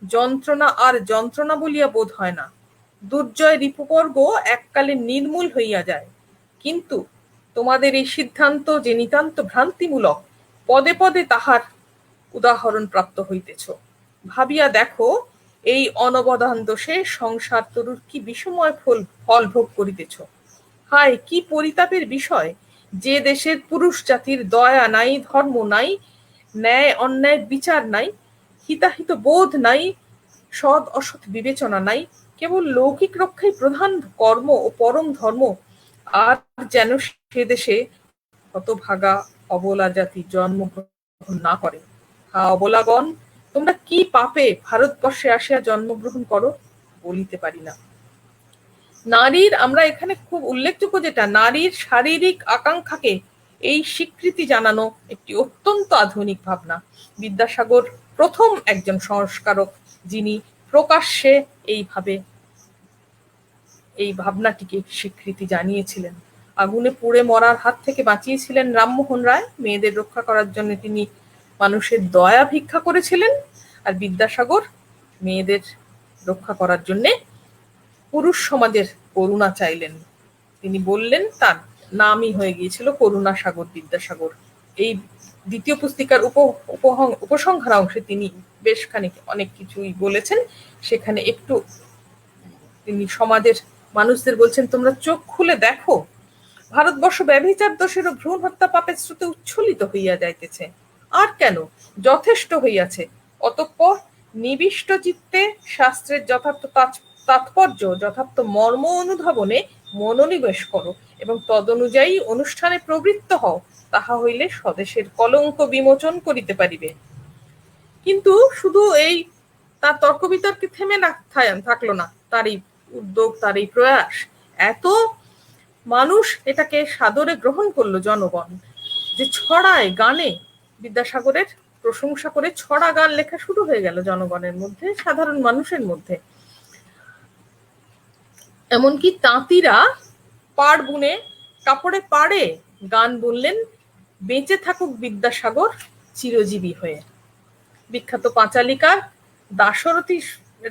যন্ত্রণা আর যন্ত্রণা বলিয়া বোধ হয় না, দুর্জয় রিপুবর্গ এককালে নির্মূল হইয়া যায়। কিন্তু তোমাদের এই সিদ্ধান্ত যে নিতান্ত ভ্রান্তিমূলক, পদে পদে তাহার উদাহরণ প্রাপ্ত হইতেছ। ভাবিয়া দেখো, এই অনবদান দোষে সংসার তরুর কি বিষময় ফল ভোগ করিতেছ। হায়, কি পরিতাপের বিষয়, যে দেশের পুরুষ জাতির দয়া নাই, ধর্ম নাই, ন্যায় অন্যায় বিচার নাই, হিতাহিত বোধ নাই, সৎ অসৎ বিবেচনা নাই, কেবল লৌকিক রক্ষাই প্রধান কর্ম ও পরম ধর্ম, আর যেন সে দেশে হতভাগা অবলা জাতি জন্মগ্রহণ না করে। হা অবলাগণ, তোমরা কি পাপে ভারতবর্ষে আসিয়া জন্মগ্রহণ করো, বলিতে পারি না। নারীর, আমরা এখানে খুব উল্লেখযোগ্য যেটা, নারীর শারীরিক আকাঙ্ক্ষাকে এই স্বীকৃতি জানানো একটি অত্যন্ত আধুনিক ভাবনা। বিদ্যাসাগর প্রথম একজন সংস্কারক যিনি প্রকাশ্যে এই ভাবনাটিকে স্বীকৃতি জানিয়েছিলেন। আগুনে পুড়ে মরার হাত থেকে বাঁচিয়েছিলেন রামমোহন রায়, মেয়েদের রক্ষা করার জন্য তিনি মানুষের দয়া ভিক্ষা করেছিলেন। আর বিদ্যাসাগর মেয়েদের রক্ষা করার জন্য পুরুষ সমাজের করুণা চাইলেন। তিনি বললেন, তার নামই হয়ে গিয়েছিল করুণাসাগর বিদ্যাসাগর। এই দ্বিতীয় পুস্তিকার উপসংহার অংশে তিনি বেশ অনেক কিছুই বলেছেন। সেখানে একটু তিনি সমাজের মানুষদের বলছেন, তোমরা চোখ খুলে দেখো, ভারতবর্ষ ব্যভিচার দোষের ও ভ্রূণ হত্যা পাপের স্রোতে উচ্ছ্বলিত হইয়া যাইতেছে। আর কেন, যথেষ্ট হইয়াছে। অতঃপর নিবিষ্ট চিত্তে শাস্ত্রের যথার্থ তাৎপর্য, যথার্থ মর্ম অনুধাবনে মনোনিবেশ করো এবং তদনুযায়ী অনুষ্ঠানে প্রবৃত্ত হও, তাহা হইলে স্বদেশের কলঙ্ক বিমোচন করিতে পারিবে। কিন্তু শুধু এই তার তর্ক বিতর্কে থেমে থাকলো না। তার এই উদ্যোগ, তার এই প্রয়াস, এত মানুষ এটাকে সাদরে গ্রহণ করলো, জনগণ, যে ছড়ায় গানে বিদ্যাসাগরের প্রশংসা করে ছড়া গান লেখা শুরু হয়ে গেল জনগণের মধ্যে, সাধারণ মানুষের মধ্যে। এমনকি তাঁতিরা পাড় বুনে কাপড়ে পাড়ে গান বললেন, বেঁচে থাকুক বিদ্যাসাগর চিরজীবী হয়ে। বিখ্যাত পাঁচালিকার দাশরথী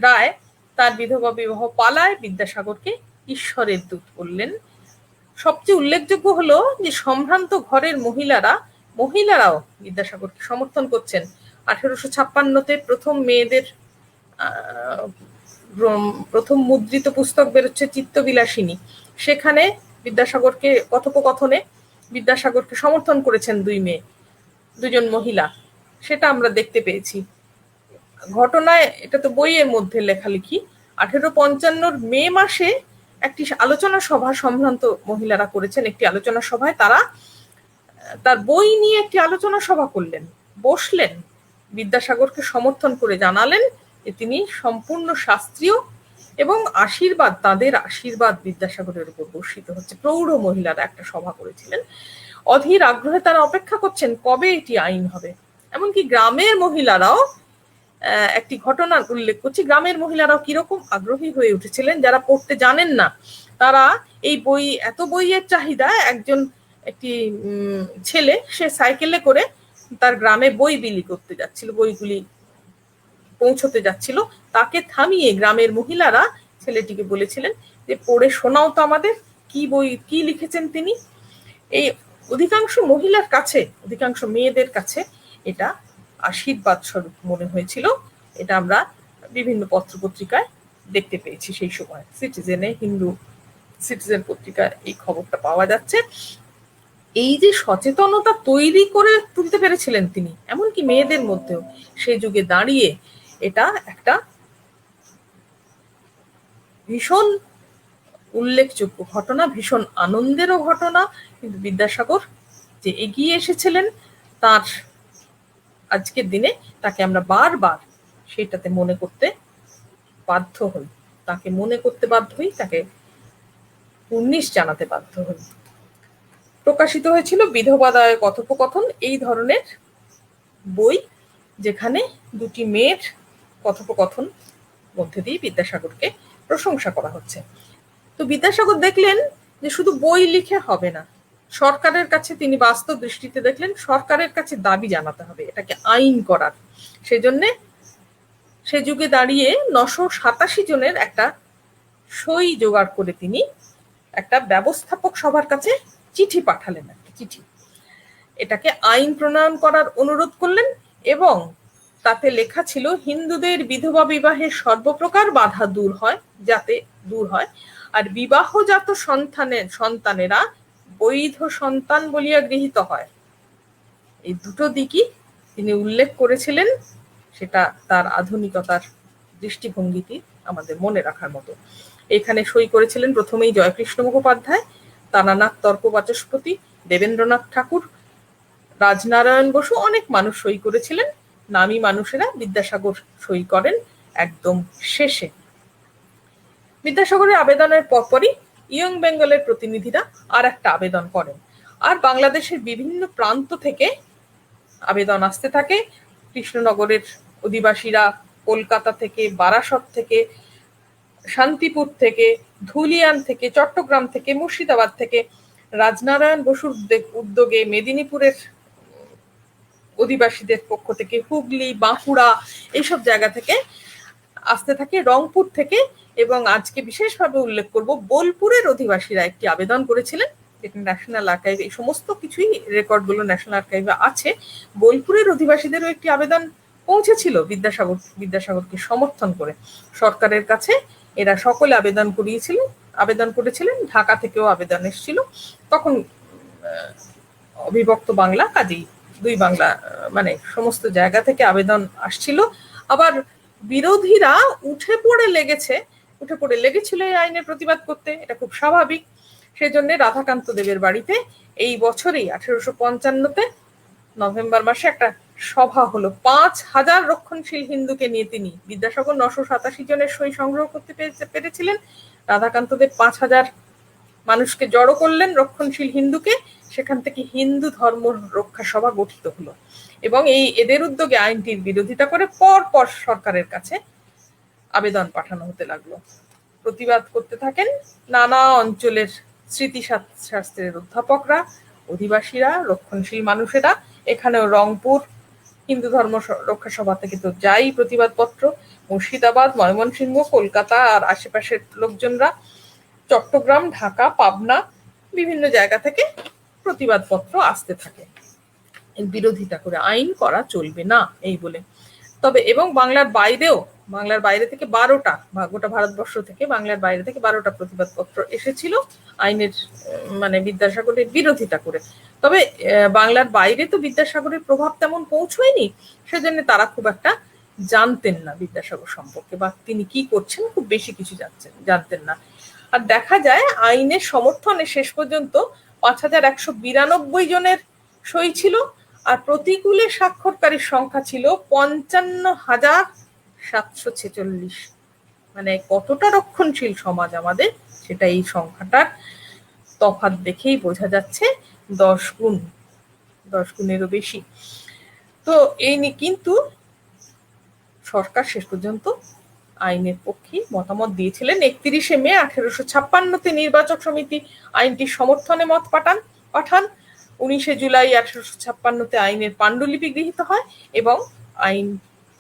রায় তার বিধবা বিবাহ পালায় বিদ্যাসাগরকে ঈশ্বরের দূত বললেন। সবচেয়ে উল্লেখযোগ্য হলো যে সম্ভ্রান্ত ঘরের মহিলারাও বিদ্যাসাগরকে সমর্থন করছেন। 1856-তে প্রথম মেয়েদের প্রথম মুদ্রিত পুস্তক বেরোচ্ছে চিত্তবিলাসিনী, সেখানে কথোপকথনে বিদ্যাসাগরকে সমর্থন করেছেন দুজন মহিলা, সেটা আমরা দেখতে পেয়েছি। ঘটনায়, এটা তো বইয়ের মধ্যে লেখালেখি, 1855 মে মাসে একটি আলোচনা সভা সম্ভ্রান্ত মহিলারা করেছেন। একটি আলোচনা সভায় তারা তার বই নিয়ে একটি আলোচনা সভা করলেন, বসলেন, বিদ্যাসাগরকে সমর্থন করে জানালেন যে তিনি সম্পূর্ণ শাস্ত্রীয়, এবং তাদের আশীর্বাদ বিদ্যাসাগরের উপর বর্ষিত হচ্ছে। প্রৌঢ় মহিলারা একটা সভা করেছিলেন, অধীর আগ্রহে তারা অপেক্ষা করছেন কবে এটি আইন হবে। এমনকি গ্রামের মহিলারাও, একটি ঘটনার উল্লেখ করছি, গ্রামের মহিলারাও কিরকম আগ্রহী হয়ে উঠেছিলেন। যারা পড়তে জানেন না, তারা এই বইয়ের চাহিদা, একটি ছেলে, সে সাইকেলে করে তার গ্রামে বই বিলি করতে যাচ্ছিল, বইগুলি পৌঁছতে যাচ্ছিল, তাকে থামিয়ে গ্রামের মহিলারা ছেলেটিকে বলেছিলেন যে, পড়ে শোনাও তো আমাদের, কি লিখেছেন তিনি। এই অধিকাংশ মেয়েদের কাছে এটা আশীর্বাদ স্বরূপ মনে হয়েছিল। এটা আমরা বিভিন্ন পত্রপত্রিকায় দেখতে পেয়েছি সেই সময়। হিন্দু সিটিজেন পত্রিকায় এই খবরটা পাওয়া যাচ্ছে। এই যে সচেতনতা তৈরি করে তুলতে পেরেছিলেন তিনি, এমনকি মেয়েদের মধ্যেও, সেই যুগে দাঁড়িয়ে এটা একটা ভীষণ উল্লেখযোগ্য ঘটনা, ভীষণ আনন্দেরও ঘটনা। কিন্তু বিদ্যাসাগর যে এগিয়ে এসেছিলেন, তার আজকের দিনে তাকে আমরা বারবার সেটাতে মনে করতে বাধ্য হই, তাকে উন্নিশ জানাতে বাধ্য হই। প্রকাশিত হয়েছিল বিধবাদয় কথোপকথন, এই ধরনের বই, যেখানে দুটি মেয়ের কথোপকথন মধ্যে দিয়ে বিদ্যাসাগরকে প্রশংসা করা হচ্ছে। তো বিদ্যাসাগর দেখলেন যে শুধু বই লিখে হবে না, সরকারের কাছে তিনি বাস্তব দৃষ্টিতে দেখলেন সরকারের কাছে দাবি জানাতে হবে এটাকে আইন করার। সেজন্য সে যুগে দাঁড়িয়ে 987 জনের একটা সই জোগাড় করে তিনি একটা ব্যবস্থাপক সভার কাছে চিঠি পাঠালেন, একটা চিঠি। এটাকে আইন প্রণয়ন করার অনুরোধ করলেন এবং তাতে লেখা ছিল হিন্দুদের বিধবা বিবাহের সর্বপ্রকার বাধা দূর হয় আর বিবাহজাত সন্তানেরা বৈধ সন্তান বলিয়া গৃহীত হয়। এই দুটো দিকই তিনি উল্লেখ করেছিলেন, সেটা তার আধুনিকতার দৃষ্টিভঙ্গিটি আমাদের মনে রাখার মতো। এখানে সই করেছিলেন প্রথমেই জয়কৃষ্ণ মুখোপাধ্যায়, তারানাথ তর্ক বাচস্পতি, দেবেন্দ্রনাথ ঠাকুর, রাজনারায়ণ বসু, অনেক মানুষ সই করেছিলেন। নামী মানুষেরা, বিদ্যাসাগর সই করেন একদম শেষে। বিদ্যাসাগরের আবেদনের পরপরই ইয়ং বেঙ্গলের প্রতিনিধিরা আর একটা আবেদন করেন, আর বাংলাদেশের বিভিন্ন প্রান্ত থেকে আবেদন আসতে থাকে। কৃষ্ণনগরের অধিবাসীরা কলকাতা থেকে, বারাসত থেকে, শান্তিপুর থেকে, ধুলিয়ান থেকে, চট্টগ্রাম থেকে, মুর্শিদাবাদ থেকে, রাজনারায়ণ বসুর উদ্যোগে মেদিনীপুরের অধিবাসীদের পক্ষ থেকে, হুগলি, বাঁকুড়া, এইসব জায়গা থেকে আসতে থাকে, রংপুর থেকে, এবং আজকে বিশেষভাবে উল্লেখ করব বোলপুরের অধিবাসীরা একটি আবেদন করেছিলেন, যেটা ন্যাশনাল আর্কাইভ, এই সমস্ত কিছুই রেকর্ডগুলো ন্যাশনাল আর্কাইভে আছে। বোলপুরের অধিবাসীদেরও একটি আবেদন পৌঁছেছিল বিদ্যাসাগরকে সমর্থন করে সরকারের কাছে। এরা সকলে আবেদন করেছিলেন। ঢাকা থেকেও আবেদন এসেছিল। তখন অবিভক্ত বাংলা, কাজেই দুই বাংলা, মানে সমস্ত জায়গা থেকে আবেদন আসছিল। আবার বিরোধীরা উঠে পড়ে লেগেছিল এই আইনের প্রতিবাদ করতে, এটা খুব স্বাভাবিক। সেজন্য রাধাকান্ত দেবের বাড়িতে এই বছরেই 1855-তে নভেম্বর মাসে একটা সভা হলো। 5000 রক্ষণশীল হিন্দুকে নিয়ে তিনি, বিদ্যাসাগর 987 জনের সই সংগ্রহ করতে পেরেছিলেন, রাধাকান্ত দেব 5000 মানুষকে জড়ো করলেন, রক্ষণশীল হিন্দুকে। সেখান থেকে হিন্দু ধর্ম রক্ষা সভা গঠিত হলো এবং এদের উদ্যোগে আইনটির বিরোধিতা করে পর সরকারের কাছে আবেদন পাঠানো হতে লাগলো। প্রতিবাদ করতে থাকেন নানা অঞ্চলের স্মৃতিশাস্ত্রের অধ্যাপকরা, অধিবাসীরা, রক্ষণশীল মানুষেরা। এখানেও রংপুর হিন্দু ধর্ম রক্ষা সভা থেকে তো যাই প্রতিবাদপত্র, মুর্শিদাবাদ, ময়মনসিংহ, কলকাতা আর আশেপাশের লোকজনরা, চট্টগ্রাম, ঢাকা, পাবনা, বিভিন্ন জায়গা থেকে প্রতিবাদপত্র আসতে থাকে বিরোধিতা করে, আইন করা চলবে না এই বলে। তবে এবং বাংলার বাইরে থেকে 12টা, গোটা ভারতবর্ষ থেকে বাংলার বাইরে থেকে 12টা প্রতিবাদপত্র এসেছিল আইনের, মানে বিদ্যাসাগরের বিরোধিতা করে। তবে বাংলার বাইরে তো বিদ্যাসাগরের প্রভাব তেমন পৌঁছয়নি, সেজন্য তারা খুব একটা জানতেন না বিদ্যাসাগর সম্পর্কে, বা তিনি কি করছেন খুব বেশি কিছু জানতেন না। আর দেখা যায় আইনের সমর্থনে শেষ পর্যন্ত 5192 জনের সই ছিল, আর প্রতিকূলে স্বাক্ষরকারীর সংখ্যা ছিল 55,746। মানে কতটা রক্ষণশীল সমাজ আমাদের, সেটা এই সংখ্যাটার তফাৎ দেখেই বোঝা যাচ্ছে। 10 গুণেরও বেশি। তো এই নিয়ে কিন্তু সরকার শেষ পর্যন্ত আইনের পক্ষে মতামত দিয়েছিলেন। 31শে মে 1856-তে নির্বাচক সমিতি আইনটির সমর্থনে মত পাঠান। 19শে জুলাই 1856-তে আইনের পাণ্ডুলিপি গৃহীত হয় এবং আইন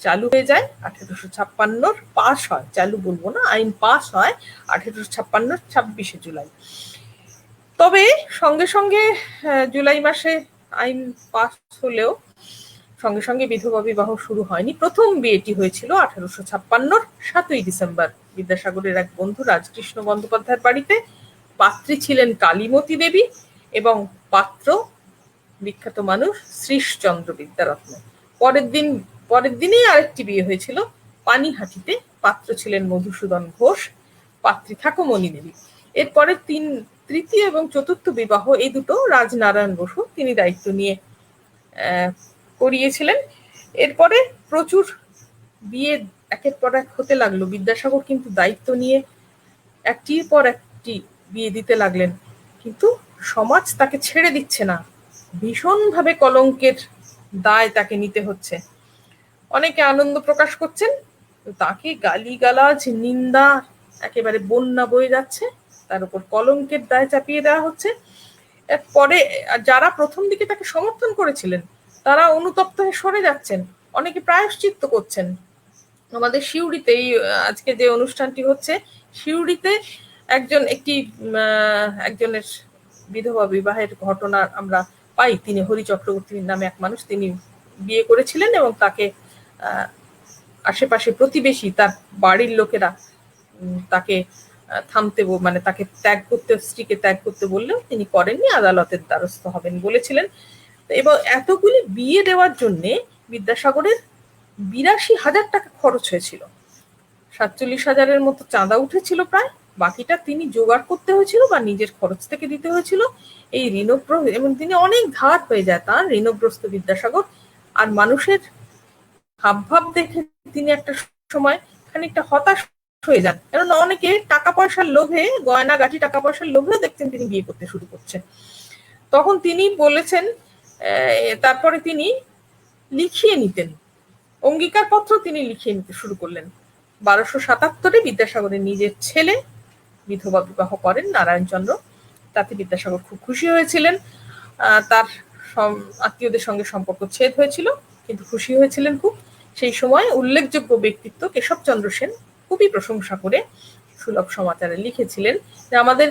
চালু হয়ে যায়। 1856 পাস হয়, চালু বলবো না, আইন পাস হয় 1856 26শে জুলাই। তবে সঙ্গে সঙ্গে জুলাই মাসে আইন পাস হলেও সঙ্গে সঙ্গে বিধবা বিবাহ শুরু হয়নি। প্রথম বিয়েটি হয়েছিল 1856 7ই ডিসেম্বর বিদ্যাসাগরের এক বন্ধু রাজকৃষ্ণ বন্দ্যোপাধ্যায়ের বাড়িতে। পাত্রী ছিলেন কালীমতী দেবী এবং পাত্র বিখ্যাত মানুষ শ্রীশচন্দ্র বিদ্যারত্ন। পরের দিনেই আরেকটি বিয়ে হয়েছিল পানিহাটিতে। পাত্র ছিলেন মধুসূদন ঘোষ, পাত্রী ঠাকুমণি দেবী। এরপরে তৃতীয় এবং চতুর্থ বিবাহ, এই দুটো রাজনারায়ণ বসু তিনি দায়িত্ব নিয়ে করিয়েছিলেন। এরপরে প্রচুর বিয়ে একের পর এক হতে লাগলো। বিদ্যাসাগর কিন্তু দায়িত্ব নিয়ে একটির পর একটি বিয়ে দিতে লাগলেন, কিন্তু সমাজ তাকে ছেড়ে দিচ্ছে না। ভীষণভাবে কলঙ্কের দায় তাকে নিতে হচ্ছে। অনেকে আনন্দ প্রকাশ করছেন, তাকে গালিগালাজ, নিন্দা, একেবারে বন্যা বয়ে যাচ্ছে, তার উপর কলঙ্কের দায় চাপিয়ে দেওয়া হচ্ছে। পরে যারা প্রথম দিকে তাকে সমর্থন করেছিলেন তারা অনুতপ্ত হয়ে সরে যাচ্ছেন, অনেকে প্রায়শ্চিত্ত করছেন। আমাদের সিউড়িতে আজকে যে অনুষ্ঠানটি হচ্ছে, সিউড়িতে একজনের বিধবা বিবাহের ঘটনা আমরা পাই। তিনি হরি চক্রবর্তীর নামে এক মানুষ, তিনি বিয়ে করেছিলেন এবং তাকে আশেপাশে প্রতিবেশী তার বাড়ির লোকেরা তাকে থামতে, মানে তাকে ত্যাগ করতে, স্ত্রীকে ত্যাগ করতে বললেও তিনি করেননি, আদালতের দ্বারস্থ হবেন বলেছিলেন। এবং এতগুলি বিয়ে দেওয়ার জন্য বিদ্যাসাগরের ৮২,০০০ টাকা খরচ হয়েছিল। ৪৭,০০০-এর মতো চাঁদা উঠেছিল প্রায়, বাকিটা তিনি জোগাড় করতে হয়েছিল বা নিজের খরচ থেকে দিতে হয়েছিল। এই ঋণগ্রস্ত, এবং তিনি অনেক ধার হয়ে যায় তার ঋণগ্রস্ত বিদ্যাসাগর। আর মানুষের হাবভাব দেখে তিনি একটা সময় খানিকটা হতাশ হয়ে যান, কারণ অনেকে টাকা পয়সার লোভে, গয়নাগাটি টাকা পয়সার লোভেও দেখতেন তিনি বিয়ে করতে শুরু করছেন। তখন তিনি বলেছেন, তারপরে তিনি লিখিয়ে নিতেন, অঙ্গীকারপত্র তিনি লিখিয়ে নিতে শুরু করলেন। ১২৭৭-এ বিদ্যাসাগরের নিজের ছেলে বিধবা বিবাহ করেন নারায়ণচন্দ্র। তাতে বিদ্যাসাগর খুব খুশি হয়েছিলেন। তার আত্মীয়দের সঙ্গে সম্পর্ক ছেদ হয়েছিল, কিন্তু খুশি হয়েছিলেন খুব। সেই সময় উল্লেখযোগ্য ব্যক্তিত্ব কেশবচন্দ্র সেন খুবই প্রশংসা করে সুলভ সমাচারে লিখেছিলেন যে আমাদের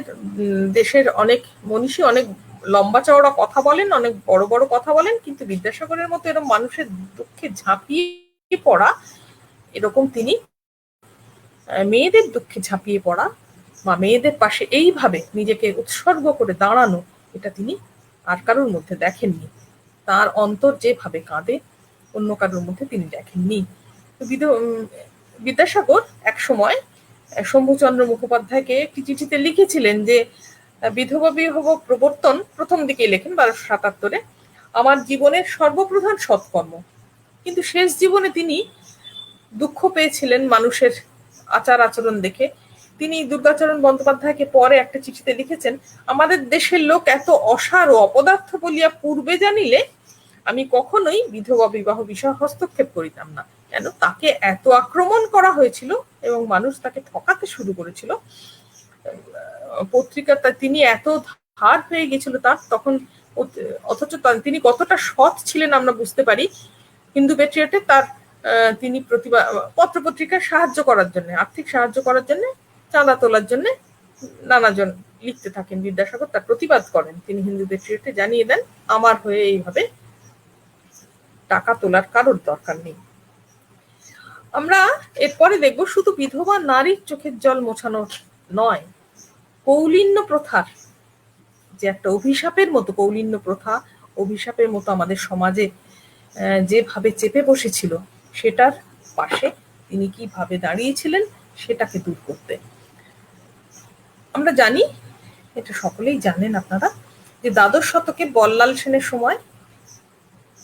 দেশের অনেক মনীষী অনেক লম্বা চওড়া কথা বলেন, অনেক বড় বড় কথা বলেন, কিন্তু বিদ্যাসাগরের মতো এরকম মানুষের দুঃখে ঝাঁপিয়ে পড়া, এরকম তিনি মেয়েদের দুঃখে ঝাঁপিয়ে পড়া বা মেয়েদের পাশে এইভাবে নিজেকে উৎসর্গ করে দাঁড়ানো, এটা তিনি আর কারোর মধ্যে দেখেননি। তার অন্তর যেভাবে কাঁদে অন্য কারোর মধ্যে তিনি দেখেননি। বিদ্যাসাগর এক সময় শম্ভুচন্দ্র মুখোপাধ্যায়কে একটি চিঠিতে লিখেছিলেন যে বিধবা বিবাহ প্রবর্তন, প্রথম দিকে লেখেন ১২৭৭-এ, আমার জীবনের সর্বপ্রধান সৎকর্ম। কিন্তু শেষ জীবনে তিনি দুঃখ পেয়েছিলেন মানুষের আচার আচরণ দেখে। তিনি দুর্গাচরণ বন্দ্যোপাধ্যায়কে পরে একটা চিঠিতে লিখেছেন, আমাদের দেশের লোক এত অসার ও অপদার্থ বলিয়া পূর্বে জানিলে আমি কখনোই বিধবা বিবাহ বিষয় হস্তক্ষেপ করিতাম না। কেন তাকে এত আক্রমণ করা হয়েছিল এবং মানুষ তাকে ঠকাতে শুরু করেছিল। পত্রিকাটা তিনি এত ধার হয়ে গেছিল তার তখন, অথচ তিনি কতটা সৎ ছিলেন আমরা বুঝতে পারি। হিন্দু পেট্রিয়টে তার তিনি পত্র পত্রিকায় সাহায্য করার জন্য, আর্থিক সাহায্য করার জন্য, চাঁদা তোলার জন্য নানাজন লিখতে থাকেন। বিদ্যাসাগর তার প্রতিবাদ করেন, তিনি হিন্দু পেট্রিয়টে জানিয়ে দেন আমার হয়ে এইভাবে টাকা তোলার কারোর দরকার নেই। আমরা এরপরে দেখব শুধু বিধবা নারীর চোখের জল মোছানো নয়, কৌলিন্য প্রথার যে একটা অভিশাপের মতো, কৌলিন্য প্রথা অভিশাপের মতো আমাদের সমাজে যেভাবে চেপে বসেছিল, সেটার পাশে তিনি কিভাবে দাঁড়িয়েছিলেন সেটাকে দূর করতে। আমরা জানি, এটা সকলেই জানেন আপনারা, যে দ্বাদশ শতকে বল্লাল সেনের সময়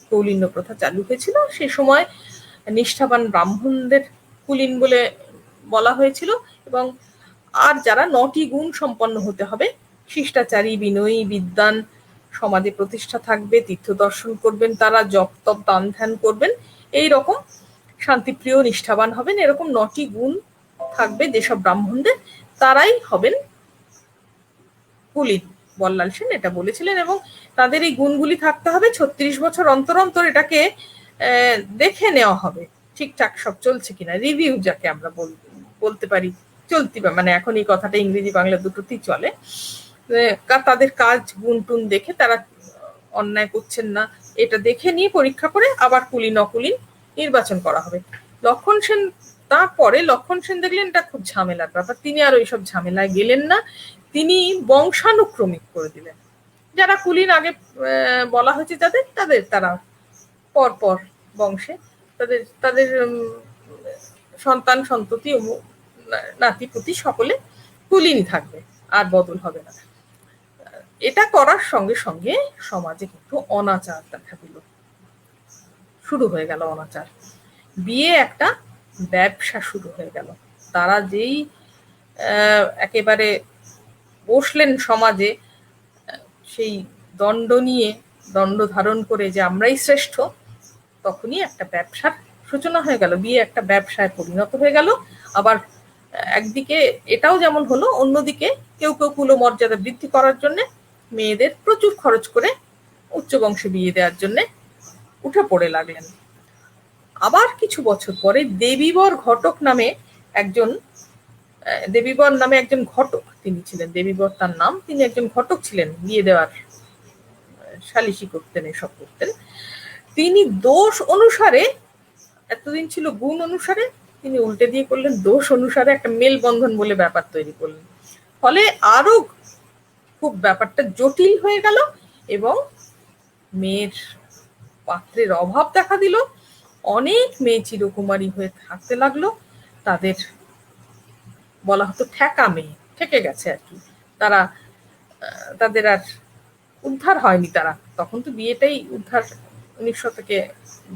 কৌলিন্য প্রথা চালু হয়েছিল। সেই সময় নিষ্ঠাবান ব্রাহ্মণদের কুলীন বলে বলা হয়েছিল, এবং আর যারা ৯টি গুণ সম্পন্ন হতে হবে, শিষ্টাচারী, বিনয়ী, বিদ্বান, সমাজে প্রতিষ্ঠা থাকবে, তীর্থ দর্শন করবেন, তারা জপ তপ দান ধ্যান করবেন, এই রকম শান্তিপ্রিয় নিষ্ঠাবান হবেন, এরকম ৯টি গুণ থাকবে যেসব ব্রাহ্মণদের, তারাই হবেন কুলীন। বল্লাল সেন এটা বলেছিলেন, এবং তাদের এই গুণগুলি থাকতে হবে। ৩৬ বছর অন্তর অন্তর এটাকে দেখে নেওয়া হবে ঠিকঠাক সব চলছে কিনা, রিভিউ যাকে আমরা বলতে পারি, চলতি, মানে এখন এই কথাটা ইংরেজি বাংলা দুটোতেই চলে। তাদের কাজ গুণ টুন দেখে তারা অন্যায় করছেন না এটা দেখে নিয়ে পরীক্ষা করে আবার কুলীন অকুলীন নির্বাচন করা হবে। লক্ষণ সেন, তারপরে লক্ষণ সেন দেখলেন এটা খুব ঝামেলার ব্যাপার, তিনি আর ওইসব ঝামেলায় গেলেন না, তিনি বংশানুক্রমিক করে দিলেন। যারা কুলীন আগে বলা হয়েছে তাদের তারা পরপর বংশে তাদের সন্তান সন্ততি নাতি পুতি সকলে কুলীনই থাকবে, আর বদল হবে না। এটা করার সঙ্গে সঙ্গে সমাজে কিন্তু অনাচার দেখা দিল, শুরু হয়ে গেল অনাচার। বিয়ে একটা ব্যবসা শুরু হয়ে গেল। তারা যেই একেবারে বসলেন সমাজে, সেই দণ্ড নিয়ে, দণ্ড ধারণ করে যে আমরাই শ্রেষ্ঠ, তখনই একটা ব্যবসার সূচনা হয়ে গেল, বিয়ে একটা ব্যবসায় পরিণত হয়ে গেল। আবার একদিকে এটাও যেমন হলো, অন্যদিকে কেউ কেউ কুলমর্যাদা বৃদ্ধি করার জন্য মেয়েদের প্রচুর খরচ করে উচ্চ বংশে বিয়ে দেওয়ার জন্য উঠে পড়ে লাগলেন। আবার কিছু বছর পরে দেবীবর ঘটক নামে একজন ঘটক তিনি ছিলেন, দেবীবর তার নাম, তিনি একজন ঘটক ছিলেন, বিয়ে দেওয়ার সালিশি করতেন, এসব করতেন। তিনি দোষ অনুসারে, এতদিন ছিল গুণ অনুসারে, তিনি উল্টে দিয়ে করলেন দোষ অনুসারে, একটা মেলবন্ধন বলে ব্যাপার তৈরি করলেন। ফলে আরো খুব ব্যাপারটা জটিল হয়ে গেল এবং মেয়ের পাত্রের অভাব দেখা দিল। অনেক মেয়ে চিরকুমারী হয়ে থাকতে লাগলো, তাদের বলা হতো ঠেকা মেয়ে, ঠেকে গেছে আর কি, তাদের আর উদ্ধার হয়নি। তারা তখন তো বিয়েটাই উদ্ধার, 19 শতকে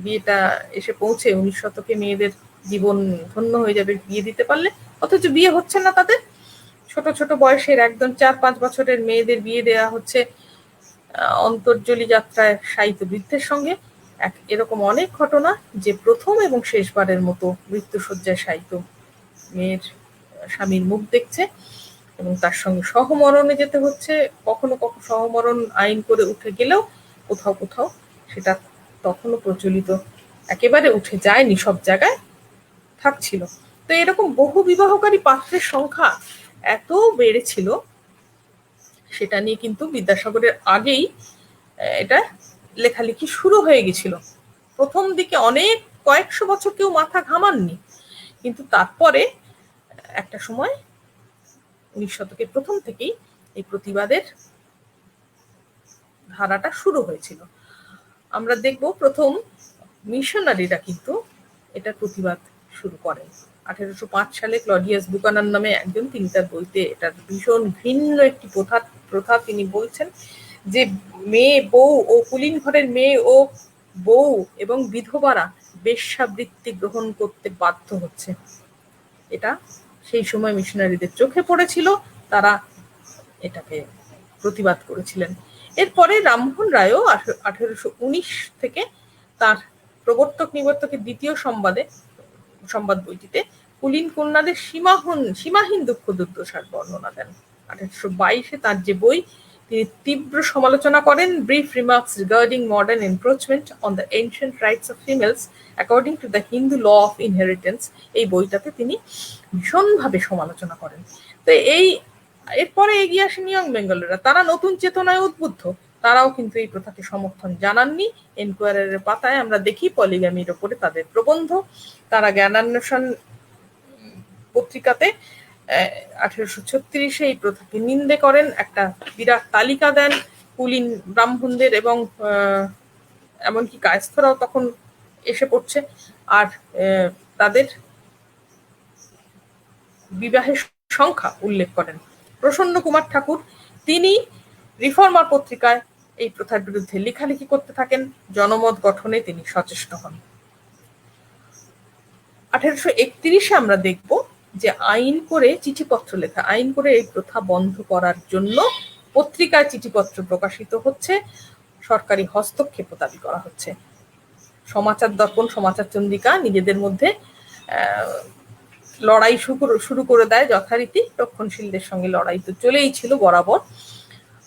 বিয়েটা এসে পৌঁছে, 19 শতকে মেয়েদের জীবন ধন্য হয়ে যাবে বিয়ে দিতে পারলে, অথচ বিয়ে হচ্ছে না তাদের। ছোট ছোট বয়সের একদম 4-5 বছরের মেয়েদের বিয়ে দেওয়া হচ্ছে অন্তর্জলি যাত্রায় শায়িত বৃদ্ধের সঙ্গে। এরকম অনেক ঘটনা, যে প্রথম এবং শেষবারের মতো মৃত্যুশয্যায় শায়িত মেয়ের স্বামীর মুখ দেখছে এবং তার সঙ্গে সহমরণে যেতে হচ্ছে। কখনো কখনো সহমরণ আইন করে উঠে গেলেও কোথাও কোথাও সেটা তখনও প্রচলিত একেবারে উঠে যায়নি, সব জায়গায় থাকছিল। তো এরকম বহু বিবাহকারী পাত্রের সংখ্যা এত বেড়েছিল, সেটা নিয়ে কিন্তু বিদ্যাসাগরের আগেই এটা লেখালেখি শুরু হয়ে গেছিল। প্রথম দিকে অনেক কয়েকশো বছর কেউ মাথা ঘামাননি, কিন্তু তারপরে একটা সময় 19 শতকের প্রথম থেকেই এই প্রতিবাদের ধারাটা শুরু হয়েছিল। আমরা দেখব প্রথম মিশনারিরা কিন্তু এটা প্রতিবাদ শুরু করেন। 1805 সালে ক্লডিয়াস বুকানান নামে একজন, তিনি তার বইতে এটার ভীষণ ভিন্ন একটি প্রথা তিনি বলছেন যে মেয়ে বউ ও কুলীন ঘরের মেয়ে ও বউ এবং বিধবারা বেশ্যাবৃত্তি গ্রহণ করতে বাধ্য হচ্ছে। এটা সেই সময় মিশনারিদের চোখে পড়েছিল, তারা এটাকে প্রতিবাদ করেছিলেন। এরপরে রামমোহন রায়ও 1819 থেকে তার প্রবর্তক নিবর্তকের দ্বিতীয় সংবাদ বইটিতে কুলীন কন্যাদের সীমাহীন দুঃখ দুর্দশার বর্ণনা দেন। 1822 তার যে বই, তিনি তীব্র সমালোচনা করেন, brief remarks regarding modern encroachment on the ancient rights of females according to the Hindu law of inheritance, এই বইটাতে তিনি ভীষণভাবে সমালোচনা করেন। তো এরপরে এগিয়ে আসেন ইয়ং বেঙ্গলেরা, তারা নতুন চেতনায় উদ্বুদ্ধ, তারাও কিন্তু এই প্রথাকে সমর্থন জানাননি। এনকোয়ারারের পাতায় আমরা দেখি পলিগামির ওপরে তাদের প্রবন্ধ। তারা জ্ঞানান্বেষণ পত্রিকাতে 1836 এই প্রথাকে নিন্দে করেন, একটা বিরাট তালিকা দেন কুলীন ব্রাহ্মণদের, এবং এমনকি কায়স্থরাও তখন এসে পড়ছে, আর তাদের বিবাহের সংখ্যা উল্লেখ করেন। প্রসন্ন কুমার ঠাকুর, তিনি রিফর্মার পত্রিকায় এই প্রথার বিরুদ্ধে লেখালেখি করতে থাকেন, জনমত গঠনে তিনি সচেষ্ট হন। 1831 আমরা দেখব যে আইন করে চিঠিপত্র লেখা, আইন করে এই প্রথা বন্ধ করার জন্য পত্রিকায় চিঠিপত্র প্রকাশিত হচ্ছে, সরকারি হস্তক্ষেপ দাবি করা হচ্ছে। সমাচার দর্পণ, সমাচার চন্দ্রিকা নিজেদের মধ্যে লড়াই শুরু করে দেয় যথারীতি। রক্ষণশীলদের সঙ্গে লড়াই তো চলেই ছিল বরাবর।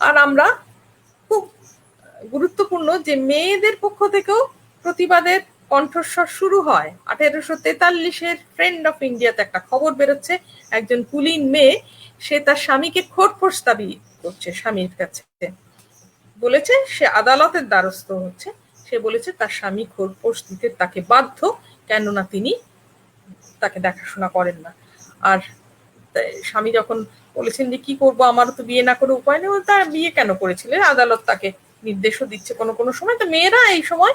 আর আমরা খুব গুরুত্বপূর্ণ যে মেয়েদের পক্ষ থেকেও প্রতিবাদের কণ্ঠস্বর শুরু হয়। 1843 ফ্রেন্ড অফ ইন্ডিয়াতে একটা খবর বেরোচ্ছে, একজন কুলীন মেয়ে, সে তার স্বামীকে খোরপোশ দাবি করছে স্বামীর কাছে, বলেছে সে আদালতের দ্বারস্থ হচ্ছে, সে বলেছে তার স্বামী খোরপোশ দিতে তাকে বাধ্য, কেননা তিনি তাকে দেখাশোনা করেন না। আর স্বামী যখন বলেছেন যে কি করবো, আমারও তো বিয়ে না করে উপায় নেই, তার বিয়ে কেন করেছিলেন, আদালত তাকে নির্দেশও দিচ্ছে কোনো কোনো সময়। তো মেয়েরা এই সময়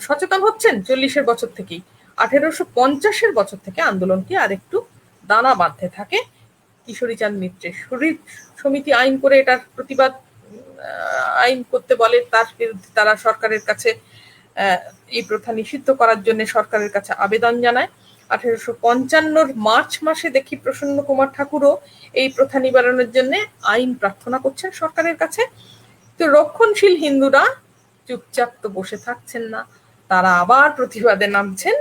সচেতন হচ্ছেন 40-এর বছর থেকেই। 1850-এর বছর থেকে আন্দোলনটি আর একটু দানা বাঁধতে থাকে। কিশোরীচাঁদ মিত্রের শরীর সমিতি আইন করে এটার প্রতিবাদ আইন করতে বলে, তার বিরুদ্ধে তারা সরকারের কাছে এই প্রথা নিষিদ্ধ করার জন্য সরকারের কাছে আবেদন জানায়। 1855 মার্চ মাসে দেখি প্রসন্ন কুমার ঠাকুরও এই প্রথা নিবারণের জন্য আইন প্রার্থনা করছেন সরকারের কাছে। তো রক্ষণশীল হিন্দুরা চুপচাপ তো বসে থাকছেন না, তারা আবার প্রতিবাদে নামছেন।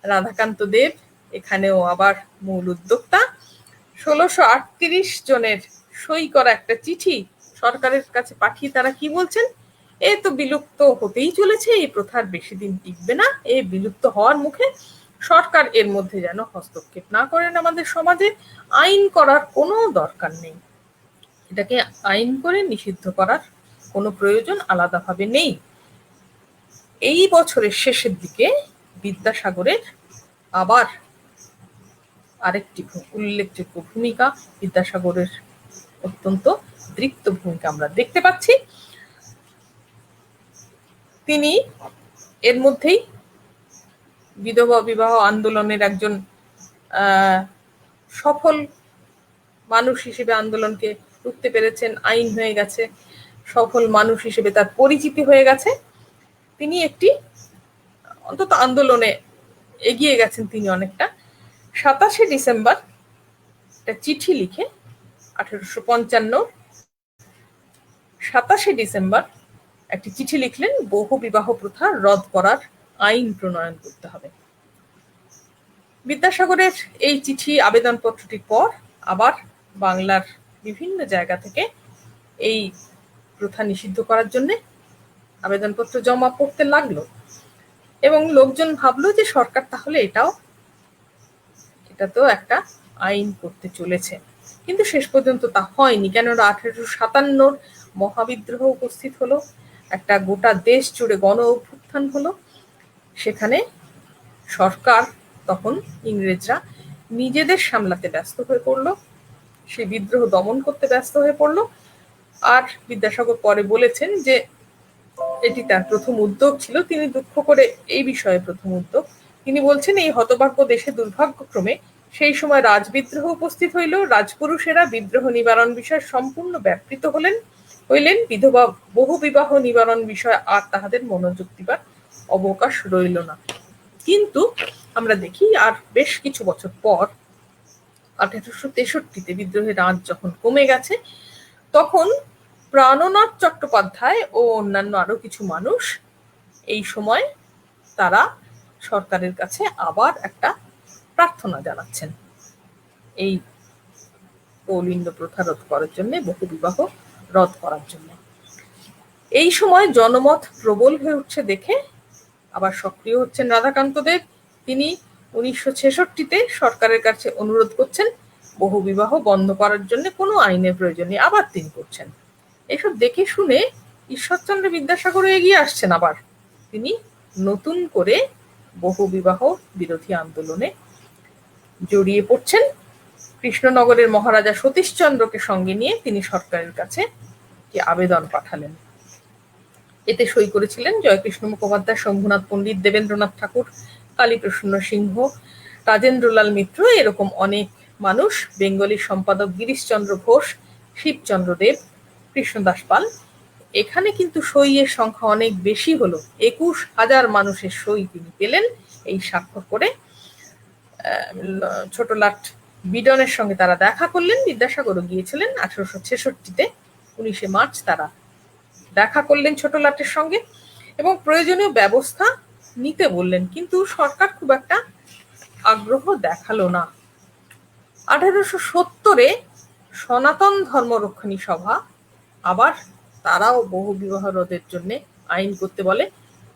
রাধাকান্ত দেব এখানেও আবার মূল উদ্যোক্তা। 1638 জনের সই করা একটা চিঠি সরকারের কাছে পাঠিয়ে তারা কি বলছেন, এ তো বিলুপ্ত হতেই চলেছে, এই প্রথার বেশি দিন টিকবে না, এ বিলুপ্ত হওয়ার মুখে, সরকার এর মধ্যে যেন হস্তক্ষেপ না করেন, আমাদের সমাজে আইন করার কোনো দরকার নেই, এটাকে আইন করে নিষিদ্ধ করার কোনো প্রয়োজন আলাদাভাবে নেই। এই বছরের শেষের দিকে বিদ্যাসাগরের আবার আরেকটি উল্লেখযোগ্য ভূমিকা, বিদ্যাসাগরের অত্যন্ত দৃপ্ত ভূমিকা আমরা দেখতে পাচ্ছি। তিনি এর মধ্যেই বিধবা বিবাহ আন্দোলনের একজন সফল মানুষ হিসেবে আন্দোলনকে রুখতে পেরেছেন, আইন হয়ে গেছে, সফল মানুষ হিসেবে তার পরিচিতি হয়ে গেছে। তিনি একটি অন্তত আন্দোলনে এগিয়ে গেছেন তিনি অনেকটা। 27শে ডিসেম্বর একটা চিঠি লিখে 1855 27শে ডিসেম্বর একটি চিঠি লিখলেন, বহু বিবাহ প্রথা রদ করার আইন প্রণয়ন করতে হবে। বিদ্যাসাগরের এই চিঠি আবেদনপত্রটির পর আবার বাংলার বিভিন্ন জায়গা থেকে এই প্রথা নিষিদ্ধ করার জন্য আবেদনপত্র জমা পড়তে লাগলো, এবং লোকজন ভাবলো যে সরকার তাহলে এটা তো একটা আইন করতে চলেছে। কিন্তু শেষ পর্যন্ত তা হয়নি, কেননা 1857 মহাবিদ্রোহ উপস্থিত হলো, একটা গোটা দেশ জুড়ে গণ অভ্যুত্থান হলো। সেখানে সরকার তখন ইংরেজরা নিজেদের সামলাতে ব্যস্ত হয়ে পড়লো, সে বিদ্রোহ দমন করতে ব্যস্ত হয়ে পড়লো। আর বিদ্যাসাগর পরে বলেছেন যে এটি তার প্রথম উদ্যোগ ছিল, তিনি দুঃখ করে এই বিষয়ে প্রথম উদ্যোগ তিনি বলছেন, এই হতভাগ্য দেশে দুর্ভাগ্যক্রমে সেই সময় রাজবিদ্রোহ উপস্থিত হইল, রাজপুরুষেরা বিদ্রোহ নিবারণ বিষয়ে সম্পূর্ণ ব্যাপৃত হইলেন, বহু বিবাহ নিবারণ বিষয়ে আর তাহাদের মনোযোগ দিবার অবকাশ রইল না। কিন্তু আমরা দেখি আর বেশ কিছু বছর পর 1863-তে বিদ্রোহের আঁচ যখন কমে গেছে, তখন প্রাণনাথ চট্টোপাধ্যায় ও অন্যান্য আরো কিছু মানুষ এই সময় তারা সরকারের কাছে আবার একটা প্রার্থনা জানাচ্ছেন এই কৌলিন্য প্রথা রোধ করার জন্য, বহু বিবাহ রদ করার জন্য। এই সময় জনমত প্রবল হয়ে উঠছে দেখে আবার সক্রিয় হচ্ছেন রাধাকান্ত দেব। তিনি 1966-তে সরকারের কাছে অনুরোধ করছেন বহু বিবাহ বন্ধ করার জন্য কোনো আইনের প্রয়োজন নেই, আবার তিনি করছেন। এসব দেখে শুনে ঈশ্বরচন্দ্র বিদ্যাসাগর এগিয়ে আসছেন, আবার তিনি নতুন করে বহু বিবাহ বিরোধী আন্দোলনে জড়িয়ে পড়ছেন। কৃষ্ণনগরের মহারাজা সতীশচন্দ্রকে সঙ্গে নিয়ে তিনি সরকারের কাছে যে আবেদন পাঠালেন, এতে সই করেছিলেন জয়কৃষ্ণ মুখোপাধ্যায়, শম্ভুনাথ পণ্ডিত, দেবেন্দ্রনাথ ঠাকুর, কালীপ্রসন্ন সিংহ, রাজেন্দ্রলাল মিত্র, এরকম অনেক মানুষ, বেঙ্গলি সম্পাদক গিরিশচন্দ্র ঘোষ, শিবচন্দ্র দেব, কৃষ্ণদাস পাল। এখানে কিন্তু সইয়ের সংখ্যা অনেক বেশি হলো, 21,000 মানুষের সই তিনি পেলেন এই স্বাক্ষর করে। ছোটলাট বিডনের সঙ্গে তারা দেখা করলেন, বিদ্যাসাগরও গিয়েছিলেন 1866-তে 19শে মার্চ তারা দেখা করলেন ছোটলাটের সঙ্গে এবং প্রয়োজনীয় ব্যবস্থা নিতে বললেন, কিন্তু সরকার খুব একটা আগ্রহ দেখালো না। 1870-এ সনাতন ধর্মরক্ষণী সভা আবার তারাও বহু বিবাহ রোধের জন্য আইন করতে বলে।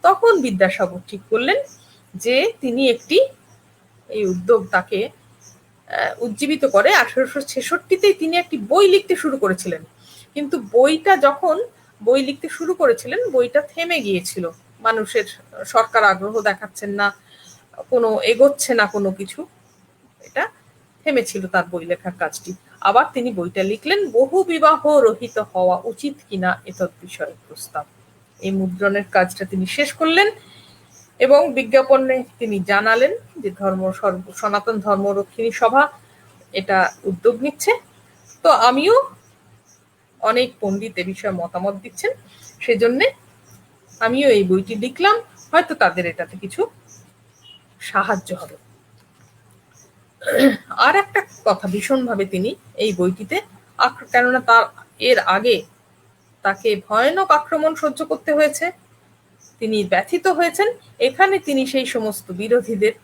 তখন বিদ্যাসাগর ঠিক করলেন যে তিনি এই উদ্যোগ তাকে উজ্জীবিত করে। 1866-তেই তিনি একটি বই লিখতে শুরু করেছিলেন, কিন্তু বই লিখতে শুরু করেছিলেন, বইটা থেমে গিয়েছিল, মানুষের সরকার আগ্রহ দেখাচ্ছেন না, কোনো এগোচ্ছে না কোনো কিছু, এটা থেমেছিল তার বই লেখার কাজটি। আবার তিনি বইটা লিখলেন, বহু বিবাহ রহিত হওয়া উচিত কিনা এতৎ বিষয়ে প্রস্তাব। এই মুদ্রণের কাজটা তিনি শেষ করলেন এবং বিজ্ঞাপনে তিনি জানালেন যে সনাতন ধর্মরক্ষিণী সভা এটা উদ্যোগ নিচ্ছে। তো আমিও অনেক পণ্ডিত এ বিষয়ে মতামত দিচ্ছেন, সেজন্য আমিও এই বইটি লিখলাম, হয়তো তাদের এটাতে কিছু সাহায্য হবে। আর একটা কথা ভীষণভাবে তিনি এই বইটিতে, কেননা তার এর আগে তাকে ভয়ানক আক্রমণ সহ্য করতে হয়েছে, তিনি ব্যথিত হয়েছেন, এখানে তিনি সেই সমস্ত বিরোধীদের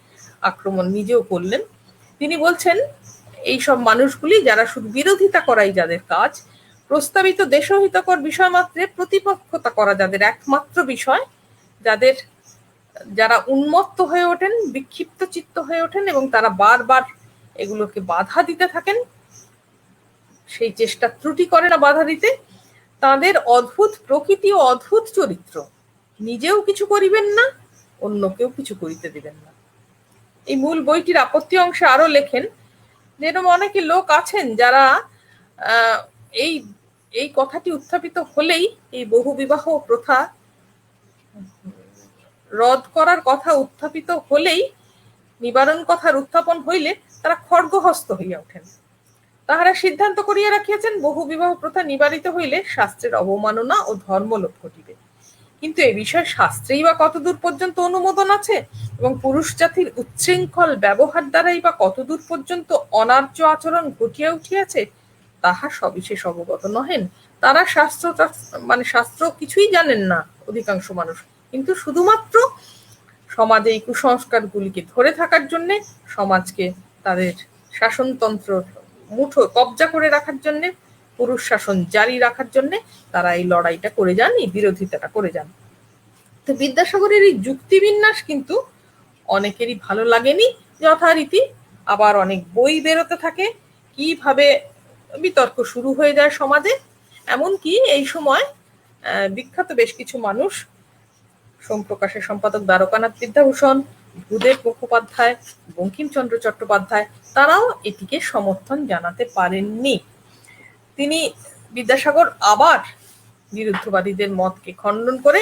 আক্রমণ নিজেও করলেন। তিনি বলছেন এই সব মানুষগুলি যারা শুধু বিরোধিতা করাই যাদের কাজ, প্রস্তাবিত দেশহিতকর বিষয় মাত্রে প্রতিপক্ষতা করা যাদের একমাত্র বিষয়, যারা উন্মত্ত হয়ে ওঠেন, বিক্ষিপ্ত চিত্ত হয়ে ওঠেন এবং তারা বারবার এগুলোকে বাধা দিতে থাকেন, সেই চেষ্টা ত্রুটি করে না বাধা দিতে, তাদের অদ্ভুত প্রকৃতি ও অদ্ভুত চরিত্র, নিজেও কিছু করিবেন না, অন্যকেও কিছু করিতে দিবেন না। এই মূল বইটির আপত্তি অংশে আরো লেখেন যে এরকম অনেকে লোক আছেন যারা এই এই কথাটি উত্থাপিত হলেই, এই বহু বিবাহ প্রথা রদ করার কথা উত্থাপিত হলেই, নিবারণ কথার উত্থাপন হইলে তারা খড়গহস্ত হইয়া ওঠেন। তাহারা সিদ্ধান্ত করিয়া রাখিয়াছেন বহু বিবাহ প্রথা নিবারিত হইলে শাস্ত্রের অবমাননা ও ধর্মলোপ ঘটিবে। কিন্তু এ বিষয়ে শাস্ত্রেই বা কতদূর পর্যন্ত অনুমোদন আছে এবং পুরুষ জাতির উচ্ছৃঙ্খল ব্যবহার দ্বারাই বা কতদূর পর্যন্ত অনার্য আচরণ ঘটিয়া উঠিয়াছে, তাহা সবিশেষ অবগত নহেন। তারা শাস্ত্র কিছুই জানেন না অধিকাংশ মানুষ, কিন্তু শুধুমাত্র সমাজে এই কুসংস্কারগুলিকে ধরে থাকার জন্য, সমাজকে তাদের শাসনতন্ত্র মুঠো কবজা করে রাখার জন্য, পুরুষ শাসন জারি রাখার জন্য তারা এই লড়াইটা করে যান, এই বিরোধিতাটা করে যান। তো বিদ্যাসাগরের এই যুক্তিবিন্যাস কিন্তু অনেকেরই ভালো লাগেনি যথারীতি, আবার অনেক বই বেরোতে থাকে, কিভাবে বিতর্ক শুরু হয়ে যায় সমাজে। এমনকি এই সময় বিখ্যাত বেশ কিছু মানুষ, সোমপ্রকাশের সম্পাদক দ্বারকানাথ বিদ্যাভূষণ, ভূদেব মুখোপাধ্যায়, বঙ্কিমচন্দ্র চট্টোপাধ্যায়, তারাও এটিকে সমর্থন জানাতে পারেননি। বিদ্যাসাগর আবার বিরুদ্ধবাদীদের মতকে খণ্ডন করে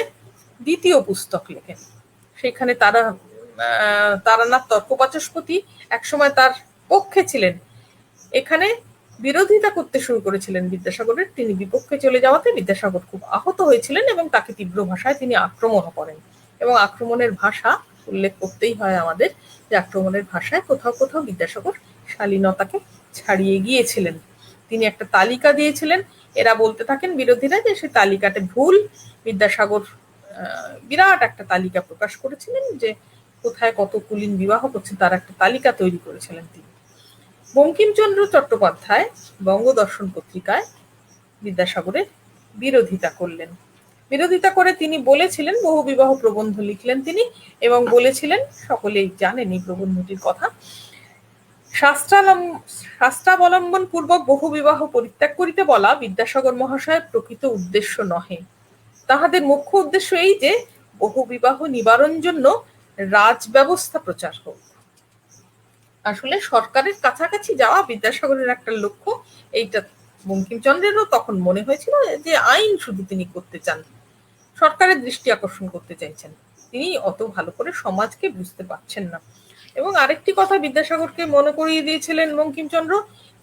দ্বিতীয় পুস্তক লেখেন। সেখানে তারানাথ তর্কবাচস্পতি একসময় তার পক্ষে ছিলেন, এখানে বিরোধিতা করতে শুরু করেছিলেন বিদ্যাসাগরের। তিনি বিপক্ষে চলে যাওয়াতে বিদ্যাসাগর খুব আহত হয়েছিলেন এবং তাকে তীব্র ভাষায় তিনি আক্রমণও করেন। এবং আক্রমণের ভাষা উল্লেখ করতেই হয় আমাদের, যে আক্রমণের ভাষায় কোথাও কোথাও বিদ্যাসাগর শালীনতাকে ছাড়িয়ে গিয়েছিলেন। তিনি একটা তালিকা দিয়েছিলেন, এরা বলতে থাকেন বিরোধীরা যে সে তালিকাটা ভুল। বিদ্যাসাগর বিরাট একটা তালিকা প্রকাশ করেছিলেন, যে কোথায় কত কুলীন বিবাহ করছে তার একটা তালিকা তৈরি করেছিলেন তিনি। বঙ্কিমচন্দ্র চট্টোপাধ্যায় বঙ্গদর্শন পত্রিকায় বিদ্যাসাগরের বিরোধিতা করলেন। বিরোধিতা করে তিনি বলেছিলেন, বহু বিবাহ প্রবন্ধ লিখলেন তিনি এবং বলেছিলেন, সকলেই জানেন এই প্রবন্ধটির কথা, শাস্ত্রাবলম্বন পূর্বক বহু বিবাহ পরিত্যাগ করিতে বলা বিদ্যাসাগর মহাশয়ের প্রকৃত উদ্দেশ্য নহে। তাহাদের মুখ্য উদ্দেশ্য এই যে বহু বিবাহ নিবারণ জন্য রাজ ব্যবস্থা প্রচার হোক। আসলে সরকারের কাছাকাছি যাওয়া বিদ্যাসাগরের একটা লক্ষ্য। এইটা বঙ্কিমচন্দ্রেরও তখন মনে হয়েছিল যে আইন শুধু তিনি করতে চান, সরকারের দৃষ্টি আকর্ষণ করতে চাইছেন, তিনি অত ভালো করে সমাজকে বুঝতে পারছেন না। এবং আরেকটি কথা বিদ্যাসাগরকে মনে করিয়ে দিয়েছিলেন বঙ্কিমচন্দ্র,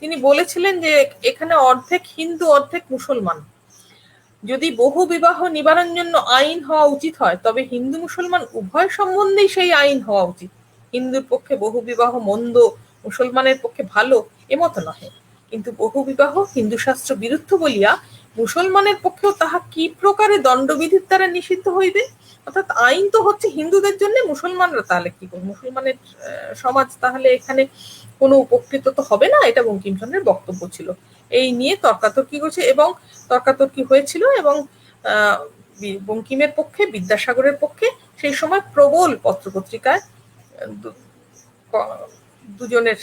তিনি বলেছিলেন যে এখানে অর্ধেক হিন্দু অর্ধেক মুসলমান, যদি বহু বিবাহ নিবারণ জন্য আইন হওয়া উচিত হয় তবে হিন্দু মুসলমান উভয় সম্বন্ধেই সেই আইন হওয়া উচিত। হিন্দুর পক্ষে বহু বিবাহ মন্দ, মুসলমানের পক্ষে ভালো, এমত নহে। কিন্তু বহু বিবাহ হিন্দু শাস্ত্র বিরুদ্ধ বলিয়া মুসলমানের পক্ষেও তাহা কি প্রকারে দণ্ডবিধির দ্বারা নিষিদ্ধ হইবে? অর্থাৎ আইন তো হচ্ছে হিন্দুদের জন্য, মুসলমানরা তাহলে কি করবে? মুসলমানের সমাজ তাহলে এখানে কোনো উপকৃত তো হবে না, এটা বঙ্কিমচন্দ্রের বক্তব্য ছিল। এই নিয়ে তর্কাতর্কি করছে এবং তর্কাতর্কি হয়েছিল এবং বঙ্কিমের পক্ষে, বিদ্যাসাগরের পক্ষে সেই সময় প্রবল পত্রপত্রিকায় দুজনের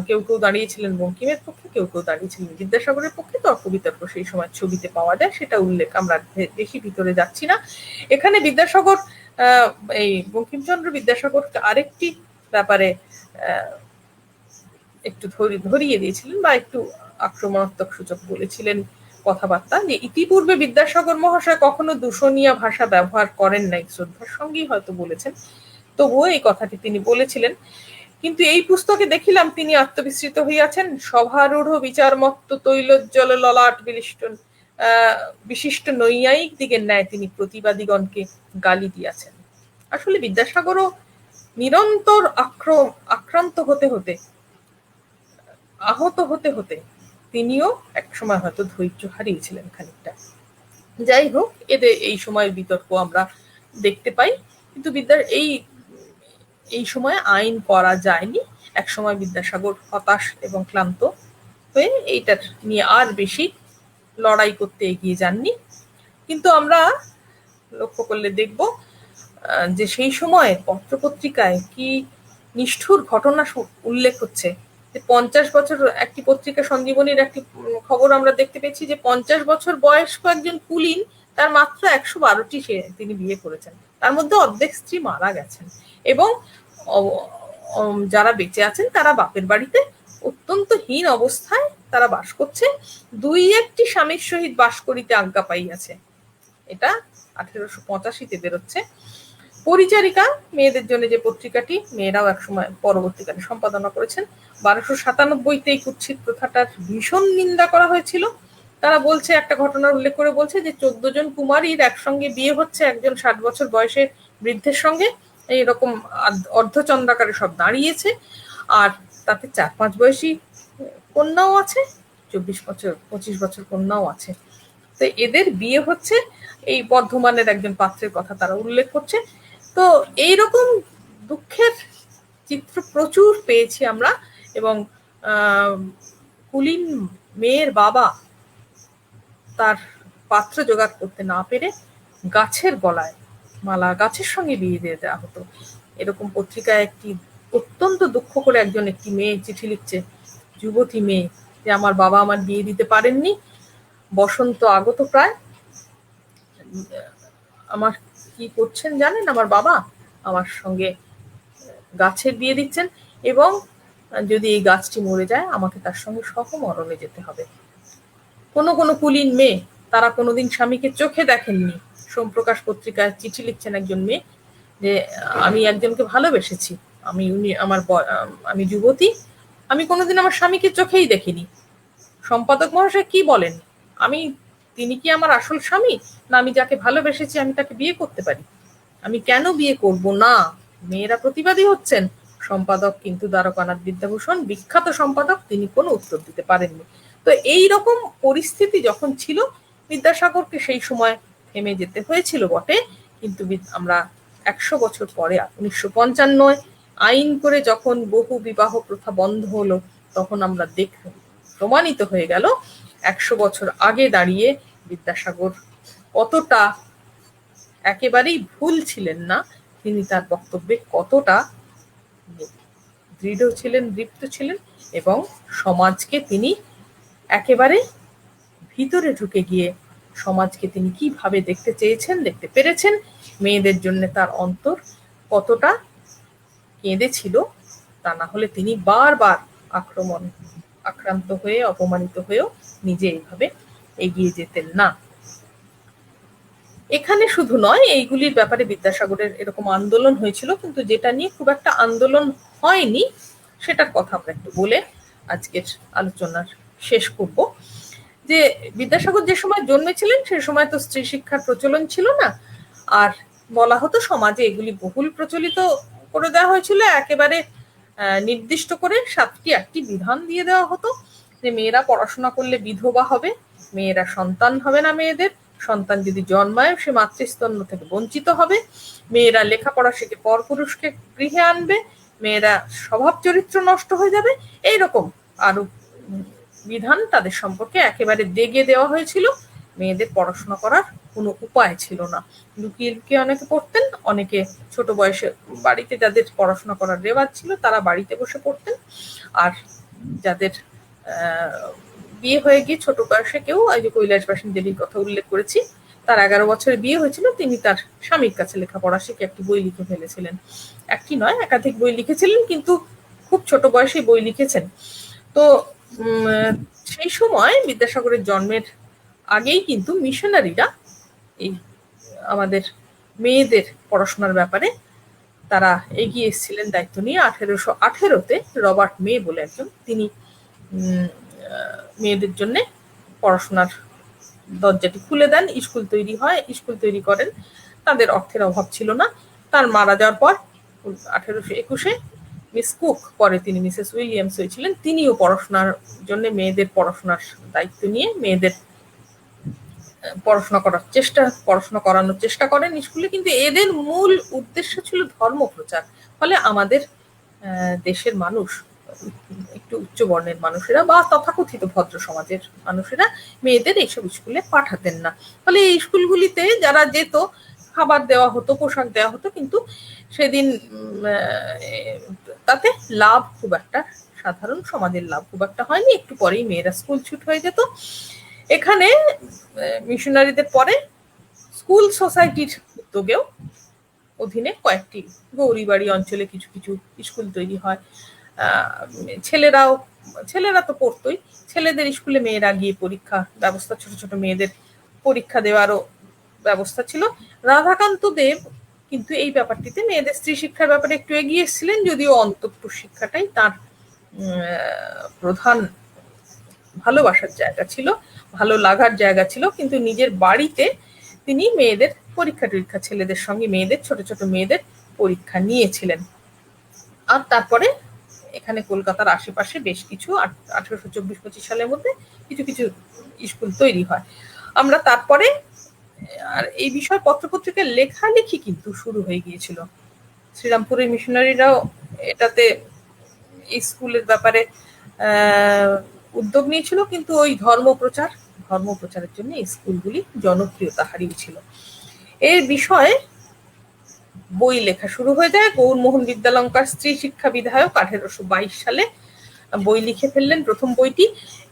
কেউ কেউ দাঁড়িয়েছিলেন বঙ্কিমের পক্ষে, কেউ কেউ দাঁড়িয়েছিলেন বিদ্যাসাগরের পক্ষে। তর্ক বিতর্ক সেই সময় ছবিতে পাওয়া যায়, সেটা উল্লেখ আমরা বেশি ভিতরে যাচ্ছি না। এখানে বিদ্যাসাগর, এই বঙ্কিমচন্দ্র বিদ্যাসাগরকে আরেকটি ব্যাপারে একটু ধরিয়ে দিয়েছিলেন বা একটু আক্রমণাত্মক সূচক বলেছিলেন কথাবার্তা, যে ইতিপূর্বে বিদ্যাসাগর মহাশয় কখনো দূষণীয় ভাষা ব্যবহার করেন নাই, শ্রদ্ধার সঙ্গেই হয়তো বলেছেন, তবুও এই কথাটি তিনি বলেছিলেন। কিন্তু এই পুস্তকে দেখিলাম তিনি আত্মবিস্মৃত হইয়াছেন, সভারূঢ় বিচারমত্ত তৈলোজ্জ্বল ললাট বিশিষ্ট নৈয়ায়িক দিগের ন্যায় তিনি প্রতিবাদীগণকে গালি দিয়াছেন। আসলে বিদ্যাসাগরও নিরন্তর আক্রান্ত হতে হতে, আহত হতে হতে তিনিও এক সময় হয়তো ধৈর্য হারিয়েছিলেন খানিকটা। যাই হোক, এদের এই সময়ের বিতর্ক আমরা দেখতে পাই, কিন্তু এই সময় আইন করা যায়নি। এক সময় বিদ্যাসাগর হতাশ এবং ক্লান্ত হয়ে এইটার নিয়ে আর বেশি লড়াই করতে এগিয়ে যাননি। কিন্তু আমরা লক্ষ্য করলে দেখব যে সেই সময় পত্রপত্রিকায় কি নিষ্ঠুর ঘটনা উল্লেখ হচ্ছে। যে 50 বছর, একটি পত্রিকা সঞ্জীবনীর একটি খবর আমরা দেখতে পেয়েছি যে 50 বছর বয়স্ক একজন কুলীন, তার মাত্র 112টি তিনি বিয়ে করেছেন, তার মধ্যে অর্ধেক স্ত্রী মারা গেছেন, এবং যারা বেঁচে আছেন তারা বাপের বাড়িতে অত্যন্ত হীন অবস্থায় তারা বাস করছে, 2-1টি স্বামীর সহিত বাস করিতে আজ্ঞা পাইয়াছে। এটা 1885-তে বেরোচ্ছে। পরিচারিকা মেয়েদের জন্য যে পত্রিকাটি, মেয়েরাও একসময় পরবর্তীকালে সম্পাদনা করেছেন, 1297-তে এই কুৎসিত প্রথাটার ভীষণ নিন্দা করা হয়েছিল। তারা বলছে, একটা ঘটনার উল্লেখ করে বলছে যে 14 জন কুমারীর একসঙ্গে বিয়ে হচ্ছে একজন 60 বছর বয়সে বৃদ্ধের সঙ্গে, এইরকম অর্ধচন্দ্রাকারে সব দাঁড়িয়েছে, আর তাতে 4-5 বয়সী কন্যাও আছে, 24 বছর 25 বছর কন্যাও আছে। তো এদের বিয়ে হচ্ছে, এই বর্ধমানের একজন পাত্রের কথা তারা উল্লেখ করছে। তো এইরকম দুঃখের চিত্র প্রচুর পেয়েছি আমরা। এবং কুলীন মেয়ের বাবা তার পাত্র জোগাড় করতে না পেরে গাছের গলায় মালা, গাছের সঙ্গে বিয়ে দিয়ে দেওয়া হতো। এরকম পত্রিকায় একটি অত্যন্ত দুঃখ করে একটি মেয়ে চিঠি লিখছে, যুবতী মেয়ে, যে আমার বাবা আমার বিয়ে দিতে পারেননি, বসন্ত আগত প্রায়, আমার কি করছেন জানেন, আমার বাবা আমার সঙ্গে গাছের বিয়ে দিচ্ছেন, এবং যদি এই গাছটি মরে যায় আমাকে তার সঙ্গে সহমরণে যেতে হবে। কোনো কোনো কুলীন মেয়ে, তারা কোনোদিন স্বামীকে চোখে দেখেননি। সোমপ্রকাশ পত্রিকায় চিঠি লিখছেন একজন মেয়ে যে আমি একজনকে ভালোবেসেছি, আমি যুবতী, আমি কোনোদিন আমার স্বামীকে চোখেই দেখিনি। সম্পাদক মহাশয় কি বলেন, তিনি কি আমার আসল স্বামী, না আমি যাকে ভালোবেসেছি আমি তাকে বিয়ে করতে পারি? আমি কেন বিয়ে করব না? মেয়েরা প্রতিবাদী হচ্ছেন। সম্পাদক কিন্তু দ্বারকানাথ বিদ্যাভূষণ, বিখ্যাত সম্পাদক, তিনি কোনো উত্তর দিতে পারেননি। তো এই রকম পরিস্থিতি যখন ছিল, বিদ্যাসাগরকে সেই সময় থেমে যেতে হয়েছিল বটে, কিন্তু আমরা 100 বছর পরে 1955 আইন করে যখন বহু বিবাহ প্রথা বন্ধ হলো, তখন আমরা প্রমাণিত হয়ে গেল 100 বছর আগে দাঁড়িয়ে বিদ্যাসাগর কতটা একেবারেই ভুল ছিলেন না, তিনি তার বক্তব্যে কতটা দৃঢ় ছিলেন, দীপ্ত ছিলেন, এবং সমাজকে তিনি একেবারে ভিতরে ঢুকে গিয়ে সমাজকে তিনি কিভাবে দেখতে চেয়েছেন, দেখতে পেরেছেন, মেয়েদের জন্য তার অন্তর কতটা কেঁদেছিল, তা না হলে তিনি বারবার আক্রান্ত হয়ে, অপমানিত হয়েও নিজে এইভাবে এগিয়ে যেতেন না। এখানে শুধু নয়, এইগুলির ব্যাপারে বিদ্যাসাগরের এরকম আন্দোলন হয়েছিল, কিন্তু যেটা নিয়ে খুব একটা আন্দোলন হয়নি সেটার কথা আমরা একটু বলে আজকের আলোচনার শেষ করব। যে বিদ্যাসাগর যে সময় জন্মেছিলেন সে সময় তো স্ত্রী শিক্ষার প্রচলন ছিল না, আর বলা হতো সমাজে এগুলি বহুল প্রচলিত করে দেওয়া হয়েছিল, একেবারে নির্দিষ্ট করে 7টি-8টি বিধান দিয়ে দেওয়া হতো যে মেয়েরা পড়াশোনা করলে বিধবা হবে, মেয়েরা সন্তান হবে না, মেয়েদের সন্তান যদি জন্মায় সে মাতৃস্তন্য থেকে বঞ্চিত হবে, মেয়েরা লেখাপড়া শিখে পরপুরুষকে গৃহে আনবে, মেয়েরা স্বভাব চরিত্র নষ্ট হয়ে যাবে, এইরকম আরো বিধান তাদের সম্পর্কে একেবারে দেগে দেওয়া হয়েছিল। মেয়েদের পড়াশোনা করার কোনো উপায় ছিল না, লুকিয়ে লুকিয়ে অনেকে পড়তেন, অনেকে ছোট বয়সে বাড়িতে যাদের পড়াশোনা করার রেওয়াজ ছিল তারা বাড়িতে বসে পড়তেন, আর যাদের বিয়ে হয়ে গিয়ে ছোট বয়সে কেউ, এই যে কৈলাসবাসী দেবীর কথা উল্লেখ করেছি, তার 11 বছরে বিয়ে হয়েছিল, তিনি তার স্বামীর কাছে লেখাপড়া শিখে একটি বই লিখে ফেলেছিলেন। একটি নয়, একাধিক বই লিখেছিলেন, কিন্তু খুব ছোট বয়সে বই লিখেছেন। তো সেই সময় বিদ্যাসাগরের জন্মের আগেই কিন্তু মিশনারিরা এই আমাদের মেয়েদের পড়াশোনার ব্যাপারে তারা এগিয়ে এসেছিলেন দায়িত্ব নিয়ে। 1818-তে রবার্ট মে বলে একজন, তিনি মেয়েদের জন্য পড়াশোনার দরজাটি খুলে দেন, স্কুল তৈরি করেন। তাদের অর্থের অভাব ছিল না। তার মারা যাওয়ার পর 1821-এ মিস কুক, পরে তিনি মিসেস উইলিয়ামস হয়েছিলেন, তিনিও পড়াশোনার জন্য মেয়েদের পড়াশোনার দায়িত্ব নিয়ে মেয়েদের পড়াশোনা করানোর চেষ্টা করেন স্কুলে, কিন্তু এদের মূল উদ্দেশ্য ছিল ধর্ম প্রচার। ফলে আমাদের দেশের মানুষ একটু উচ্চ বর্ণের মানুষেরা বা তথাকথিত ভদ্র সমাজের মানুষেরা মেয়েদের এইসব স্কুলে পাঠাতেন না। ফলে এই স্কুলগুলিতে যারা যেত, খাবার দেওয়া হতো, পোশাক দেওয়া হতো, কিন্তু সেদিন তাতে লাভ খুব একটা, সাধারণ সমাজের লাভ খুব একটা হয়নি। একটু পরেই মেয়েরা স্কুল ছুট হয়ে যেত। এখানে মিশনারিদের পরে স্কুল সোসাইটির উদ্যোগেও অধীনে কয়েকটি গৌরীবাড়ি অঞ্চলে কিছু কিছু স্কুল তৈরি হয়। ছেলেরা তো পড়তোই, ছেলেদের স্কুলে মেয়েরা গিয়ে পরীক্ষা ব্যবস্থা, ছোট ছোট মেয়েদের পরীক্ষা দেওয়ারও ব্যবস্থা ছিল। রাধাকান্ত দেব কিন্তু এই ব্যাপারটিতে মেয়েদের স্ত্রী শিক্ষার ব্যাপারে একটু এগিয়ে এসেছিলেন, যদিও অন্তঃপুর শিক্ষাটাই তার প্রধান ভালোবাসার জায়গা ছিল, ভালো লাগার জায়গা ছিল। কিন্তু নিজের বাড়িতে তিনি মেয়েদের পরীক্ষা টরীক্ষা, ছেলেদের সঙ্গে মেয়েদের, ছোট ছোট মেয়েদের পরীক্ষা নিয়েছিলেন। আর তারপরে এখানে কলকাতার আশেপাশে বেশ কিছু 1824-25 সালের মধ্যে কিছু কিছু স্কুল তৈরি হয়। আমরা তারপরে, আর এই বিষয় পত্রপত্রিকার লেখালেখি কিন্তু শুরু হয়ে গিয়েছিল। শ্রীরামপুরের মিশনারিরাও এটাতে স্কুলের ব্যাপারে উদ্যোগ নিয়েছিল, কিন্তু ওই ধর্মপ্রচারের জন্য স্কুলগুলি জনপ্রিয়তা হারিয়েছিল। এর বিষয়ে বই লেখা শুরু হয়ে যায়। গৌরমোহন বিদ্যালঙ্কার স্ত্রী শিক্ষা বিধায়ক 1822 সালে বই লিখে ফেললেন, প্রথম বইটি।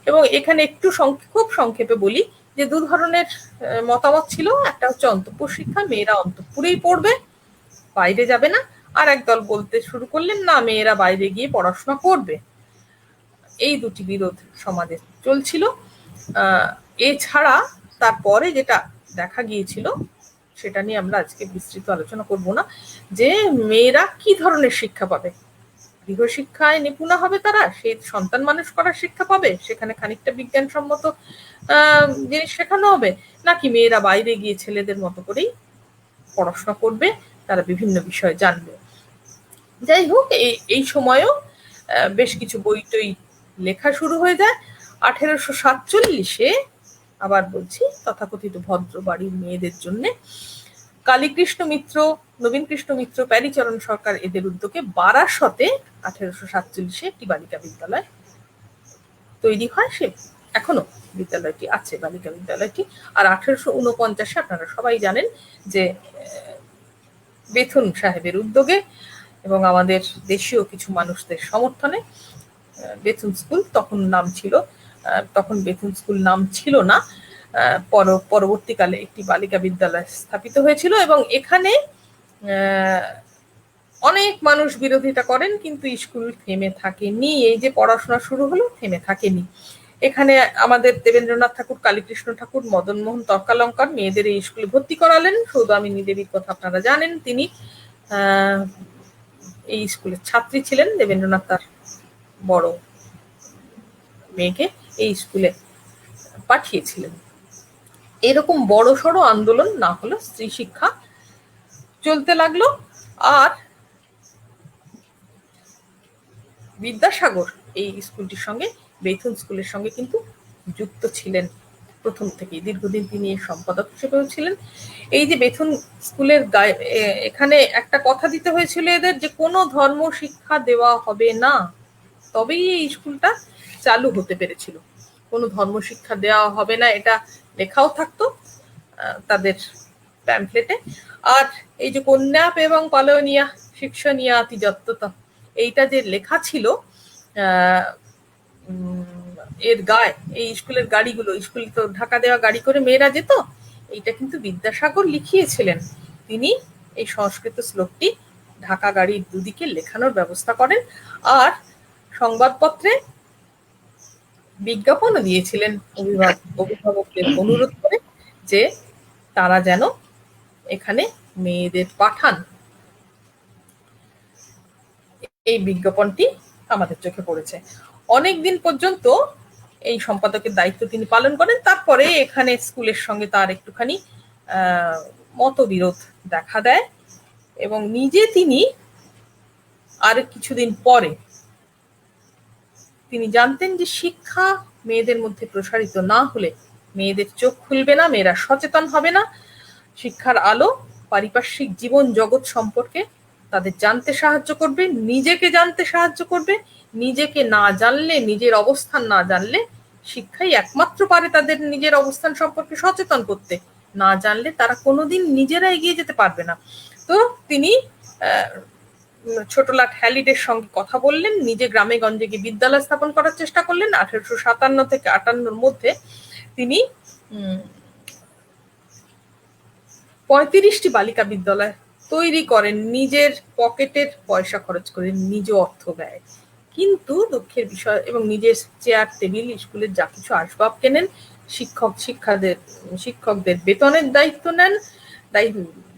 এবং এখানে একটু খুব সংক্ষেপে বলি যে দু ধরনের মতামত ছিল। একটা হচ্ছে অন্তঃপুর শিক্ষা, মেয়েরা অন্তঃপুরেই পড়বে, বাইরে যাবে না। আর একদল বলতে শুরু করলেন না, মেয়েরা বাইরে গিয়ে পড়াশোনা করবে। এই দুটি বিরোধ সমাজে চলছিল। এছাড়া তারপরে যেটা দেখা গিয়েছিল সেটা নিয়ে আমরা আজকে বিস্তৃত আলোচনা করব না, যে মেয়েরা কি ধরনের শিক্ষা পাবে। গৃহশিক্ষায় নিপুণা হবে তারা, সেই সন্তান মানুষ করার শিক্ষা পাবে, সেখানে খানিকটা বিজ্ঞানসম্মত জিনিস শেখানো হবে, নাকি মেয়েরা বাইরে গিয়ে ছেলেদের মতো করেই পড়াশোনা করবে, তারা বিভিন্ন বিষয় জানবে। যাই হোক, এই সময়ও বেশ কিছু বই টই লেখা শুরু হয়ে যায়। 1847-এ, আবার বলছি, তথাকথিত ভদ্র বাড়ির মেয়েদের জন্য কালীকৃষ্ণ মিত্র, নবীন কৃষ্ণ মিত্র, প্যারীচরণ সরকার এদের উদ্যোগে বারাসতে 1847-এ একটি বালিকা বিদ্যালয় তৈরি হয়। সে এখনো বিদ্যালয়টি আছে, বালিকা বিদ্যালয়টি। আর 1849-এ আপনারা সবাই জানেন যে বেথুন সাহেবের উদ্যোগে এবং আমাদের দেশীয় কিছু মানুষদের সমর্থনে বেথুন স্কুল, তখন বেথুন স্কুল নাম ছিল না, পরবর্তীকালে একটি বালিকা বিদ্যালয় স্থাপিত হয়েছিল। এবং এখানে অনেক মানুষ বিরোধিতা করেন, কিন্তু স্কুল থেমে থাকেনি। এই যে পড়াশোনা শুরু হলো, থেমে থাকেনি। এখানে আমাদের দেবেন্দ্রনাথ ঠাকুর, কালীকৃষ্ণ ঠাকুর, মদনমোহন তর্কালঙ্কার মেয়েদের এই স্কুলে ভর্তি করালেন। সৌদামিনী দেবীর কথা আপনারা জানেন, তিনি এই স্কুলের ছাত্রী ছিলেন। দেবেন্দ্রনাথ তার বড় মেয়েকে এই স্কুলে পাঠিয়েছিলেন। এরকম বড় সড়ো আন্দোলন না হলো, স্ত্রী শিক্ষা চলতে লাগলো। আর বিদ্যাসাগর এই স্কুলটির সঙ্গে, বেথুন স্কুলের সঙ্গে কিন্তু যুক্ত ছিলেন প্রথম থেকে। দীর্ঘদিন তিনি সম্পাদক হিসেবেও ছিলেন। এই যে বেথুন স্কুলের এখানে একটা কথা দিতে হয়েছিল এদের, যে কোনো ধর্ম শিক্ষা দেওয়া হবে না, তবেই এই স্কুলটা চালু হতে পেরেছিল। কোনো ধর্ম শিক্ষা দেওয়া হবে না, এটা লেখাও থাকতো তাদের প্যাম্পলেটে। আর এই যে কন্যা এবং পালনীয়া শিক্ষণীয়া অতি যত্ততা, এইটা যে লেখা ছিল এর গায়ে, এই স্কুলের গাড়িগুলো, স্কুলে তো ঢাকা দেওয়া গাড়ি করে মেয়েরা যেত, এইটা কিন্তু বিদ্যাসাগর লিখিয়েছিলেন। তিনি এই সংস্কৃত শ্লোকটি ঢাকা গাড়ির দুদিকে লেখানোর ব্যবস্থা করেন। আর সংবাদপত্রে বিজ্ঞাপনও দিয়েছিলেন অভিভাবকদের অনুরোধ করে যে তারা যেন এখানে মেয়েদের পাঠান। এই বিজ্ঞাপনটি আমাদের চোখে পড়েছে। অনেকদিন পর্যন্ত এই সম্পাদকের দায়িত্ব তিনি পালন করেন। তারপরে এখানে স্কুলের সঙ্গে তার একটুখানি মতবিরোধ দেখা দেয় এবং নিজে তিনি আর কিছুদিন পরে তিনি জানতেন যে শিক্ষা মেয়েদের মধ্যে প্রসারিত না হলে মেয়েদের চোখ খুলবে না, মেয়েরা সচেতন হবে না, শিক্ষার আলো পারিপার্শ্বিক জীবন জগৎ সম্পর্কে তাদের জানতে সাহায্য করবে, নিজেকে জানতে সাহায্য করবে। নিজেকে না জানলে, নিজের অবস্থান না জানলে, শিক্ষাই একমাত্র পারে তাদের নিজের অবস্থান সম্পর্কে সচেতন করতে। না জানলে তারা কোনোদিন নিজেরা এগিয়ে যেতে পারবে না। তো তিনি ছোটলাট হ্যালিডের সঙ্গে কথা বললেন, নিজে গ্রামে গঞ্জে গিয়ে বিদ্যালয় স্থাপন করার চেষ্টা করলেন। 1857 থেকে 58 মধ্যে তিনি 35টি বালিকা বিদ্যালয় তৈরি করেন, নিজের পকেটের পয়সা খরচ করে, নিজ অর্থ ব্যয়। কিন্তু দুঃখের বিষয়, এবং নিজের চেয়ার টেবিল, স্কুলের যা কিছু আসবাব কেনেন, শিক্ষকদের বেতনের দায়িত্ব নেন,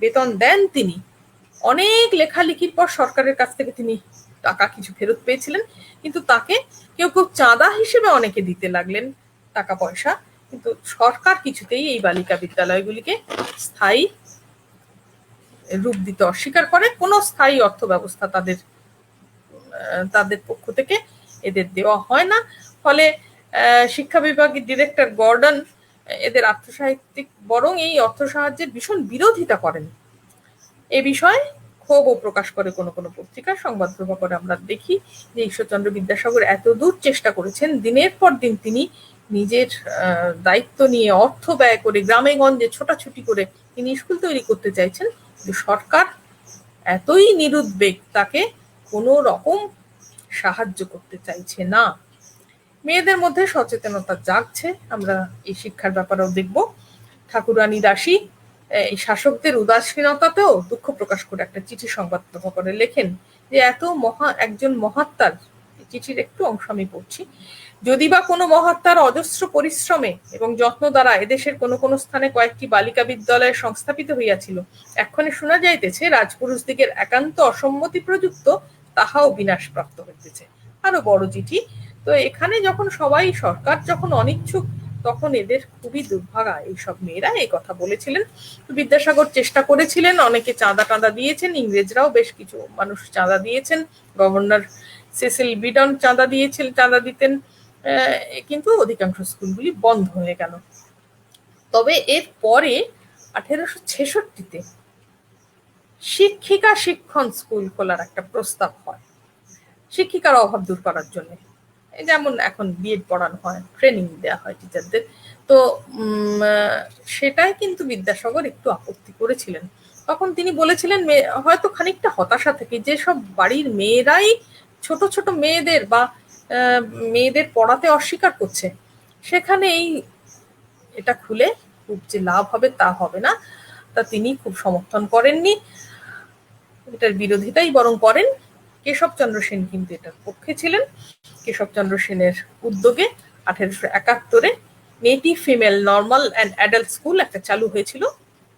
বেতন দেন তিনি। অনেক লেখালেখির পর সরকারের কাছ থেকে তিনি টাকা কিছু ফেরত পেয়েছিলেন, কিন্তু তাকে কেউ কেউ চাঁদা হিসেবে অনেকে দিতে লাগলেন টাকা পয়সা। কিন্তু সরকার কিছুতেই এই বালিকা বিদ্যালয়গুলিকে স্থায়ী রূপ দিতে অস্বীকার করে। কোনো স্থায়ী অর্থ ব্যবস্থা তাদের পক্ষ থেকে এদের দেওয়া হয় না। ফলে শিক্ষা বিভাগের ডিরেক্টর গর্ডন এদের আর্থসাহিত্যিক বরং এই অর্থ সাহায্যের ভীষণ বিরোধিতা করেন। এ বিষয়ে ক্ষোভও প্রকাশ করে কোনো কোনো পত্রিকা, সংবাদ প্রভাকরে আমরা দেখি যে ঈশ্বরচন্দ্র বিদ্যাসাগর এত দূর চেষ্টা করেছেন, দিনের পর দিন তিনি নিজের দায়িত্ব নিয়ে অর্থ ব্যয় করে গ্রামে গঞ্জে ছোটাছুটি করে তিনি স্কুল তৈরি করতে চাইছেন, কিন্তু সরকার এতই নিরুদ্বেগ, তাকে কোনো রকম সাহায্য করতে চাইছে না। মেয়েদের মধ্যে সচেতনতা জাগছে, আমরা এই শিক্ষার ব্যাপারেও দেখব। ঠাকুরানী দাসী এই শাসকদের উদাসীনতাতেও দুঃখ প্রকাশ করে একটা চিঠি সংবাদ প্রভাকরে লেখেন যে একজন মহাত্মার চিঠির একটু অংশ আমি পড়ছি। যদি বা কোনো মহাত্মার অজস্র পরিশ্রমে এবং যত্ন দ্বারা এদেশের কোনো কোনো স্থানে কয়েকটি বালিকা বিদ্যালয় সংস্থাপিত হইয়াছিল, এক্ষণে শোনা যাইতেছে রাজপুরুষদিগের একান্ত অসম্মতি প্রযুক্ত তাহাও বিনাশপ্রাপ্ত হইতেছে। আরো বড় চিঠি। তো এখানে যখন সরকার যখন অনিচ্ছুক, তখন এদের খুবই দুর্ভাগা। এইসব মেয়েরা এই কথা বলেছিলেন। বিদ্যাসাগর চেষ্টা করেছিলেন, অনেকে চাঁদা দিয়েছেন, ইংরেজরাও বেশ কিছু মানুষ চাঁদা দিয়েছেন, গভর্নর সেসিল বিডন চাঁদা দিতেন, কিন্তু অধিকাংশ স্কুলগুলি বন্ধ হয়ে গেল। তবে এর পরে 1866-তে শিক্ষিকা শিক্ষণ স্কুল খোলার একটা প্রস্তাব হয়, শিক্ষিকার অভাব দূর করার জন্য। যেমন এখন বিএড পড়ানো হয়, ট্রেনিং দেওয়া হয় টিচারদের। তো সেটাই কিন্তু বিদ্যাসাগর একটু আপত্তি করেছিলেন। তখন তিনি বলেছিলেন, হয়তো খানিকটা হতাশা থেকে, যে সব বাড়ির মেয়েরাই ছোট ছোট মেয়েদের বা মেয়েদের পড়াতে অস্বীকার করছে, সেখানে এটা খুলে খুব যে লাভ হবে তা হবে না। তা তিনি খুব সমর্থন করেননি, এটার বিরোধিতাই বরং করেন। কেশবচন্দ্র সেন কিন্তু এটার পক্ষে ছিলেন। কেশবচন্দ্র সেনের উদ্যোগে 1871-এ native female normal and adult school একটা চালু হয়েছিল।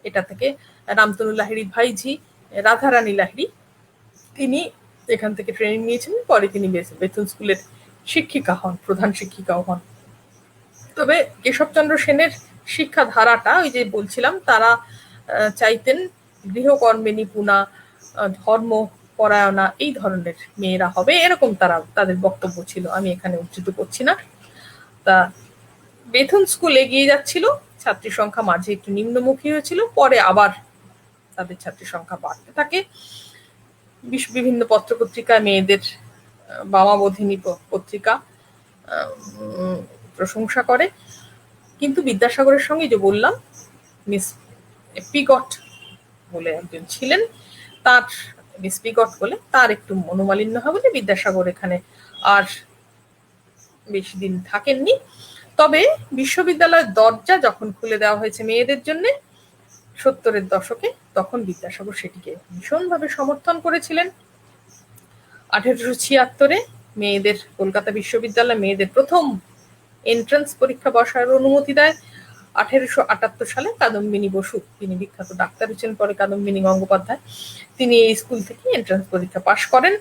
এটা থেকে রামতনু লাহিড়ির ভাইঝি রাধারানী লাহিড়ি, তিনি এখান থেকে ট্রেনিং নিয়েছিলেন। পরে তিনি বেথুন স্কুলের শিক্ষিকা হন, প্রধান শিক্ষিকাও হন। তবে কেশবচন্দ্র সেনের শিক্ষা ধারাটা, ওই যে বলছিলাম, তারা চাইতেন গৃহকর্মে নিপুণা, ধর্ম পরায়ণা, এই ধরনের মেয়েরা হবে, এরকম তাদের বক্তব্য ছিল। আমি এখানে উদ্ধৃত করছি না। তা বেথুন স্কুল এগিয়ে যাচ্ছিল, ছাত্রী সংখ্যা মাঝে একটু নিম্নমুখী হয়েছিল, পরে আবার তাদের ছাত্রী সংখ্যা বাড়তে থাকে। বিভিন্ন পত্রপত্রিকায় মেয়েদের, বামাবোধিনী পত্রিকা প্রশংসা করে। কিন্তু বিদ্যাসাগরের সঙ্গে যে বললাম, মিস পিগট বলে একজন ছিলেন, তার মিস পিগট বলে তার একটু মনোমালিন্য হবে বলে বিদ্যাসাগর এখানে আর বেশি দিন থাকেননি। তবে বিশ্ববিদ্যালয়ের দরজা যখন খুলে দেওয়া হয়েছে মেয়েদের জন্য 70-এর দশকে, তখন বিদ্যাসাগর সেটিকে ভীষণভাবে সমর্থন করেছিলেন। 1876-এ মেয়েদের কলকাতা বিশ্ববিদ্যালয় মেয়েদের প্রথম এন্ট্রান্স পরীক্ষা বসার অনুমতি দেয়। 1878 সালে কাদম্বিনী বসু, তিনি বিখ্যাত ডাক্তার ছিলেন, পরে কাদম্বিনী গঙ্গোপাধ্যায়, তিনি এই স্কুল থেকে এন্ট্রান্স পরীক্ষা পাশ করেন।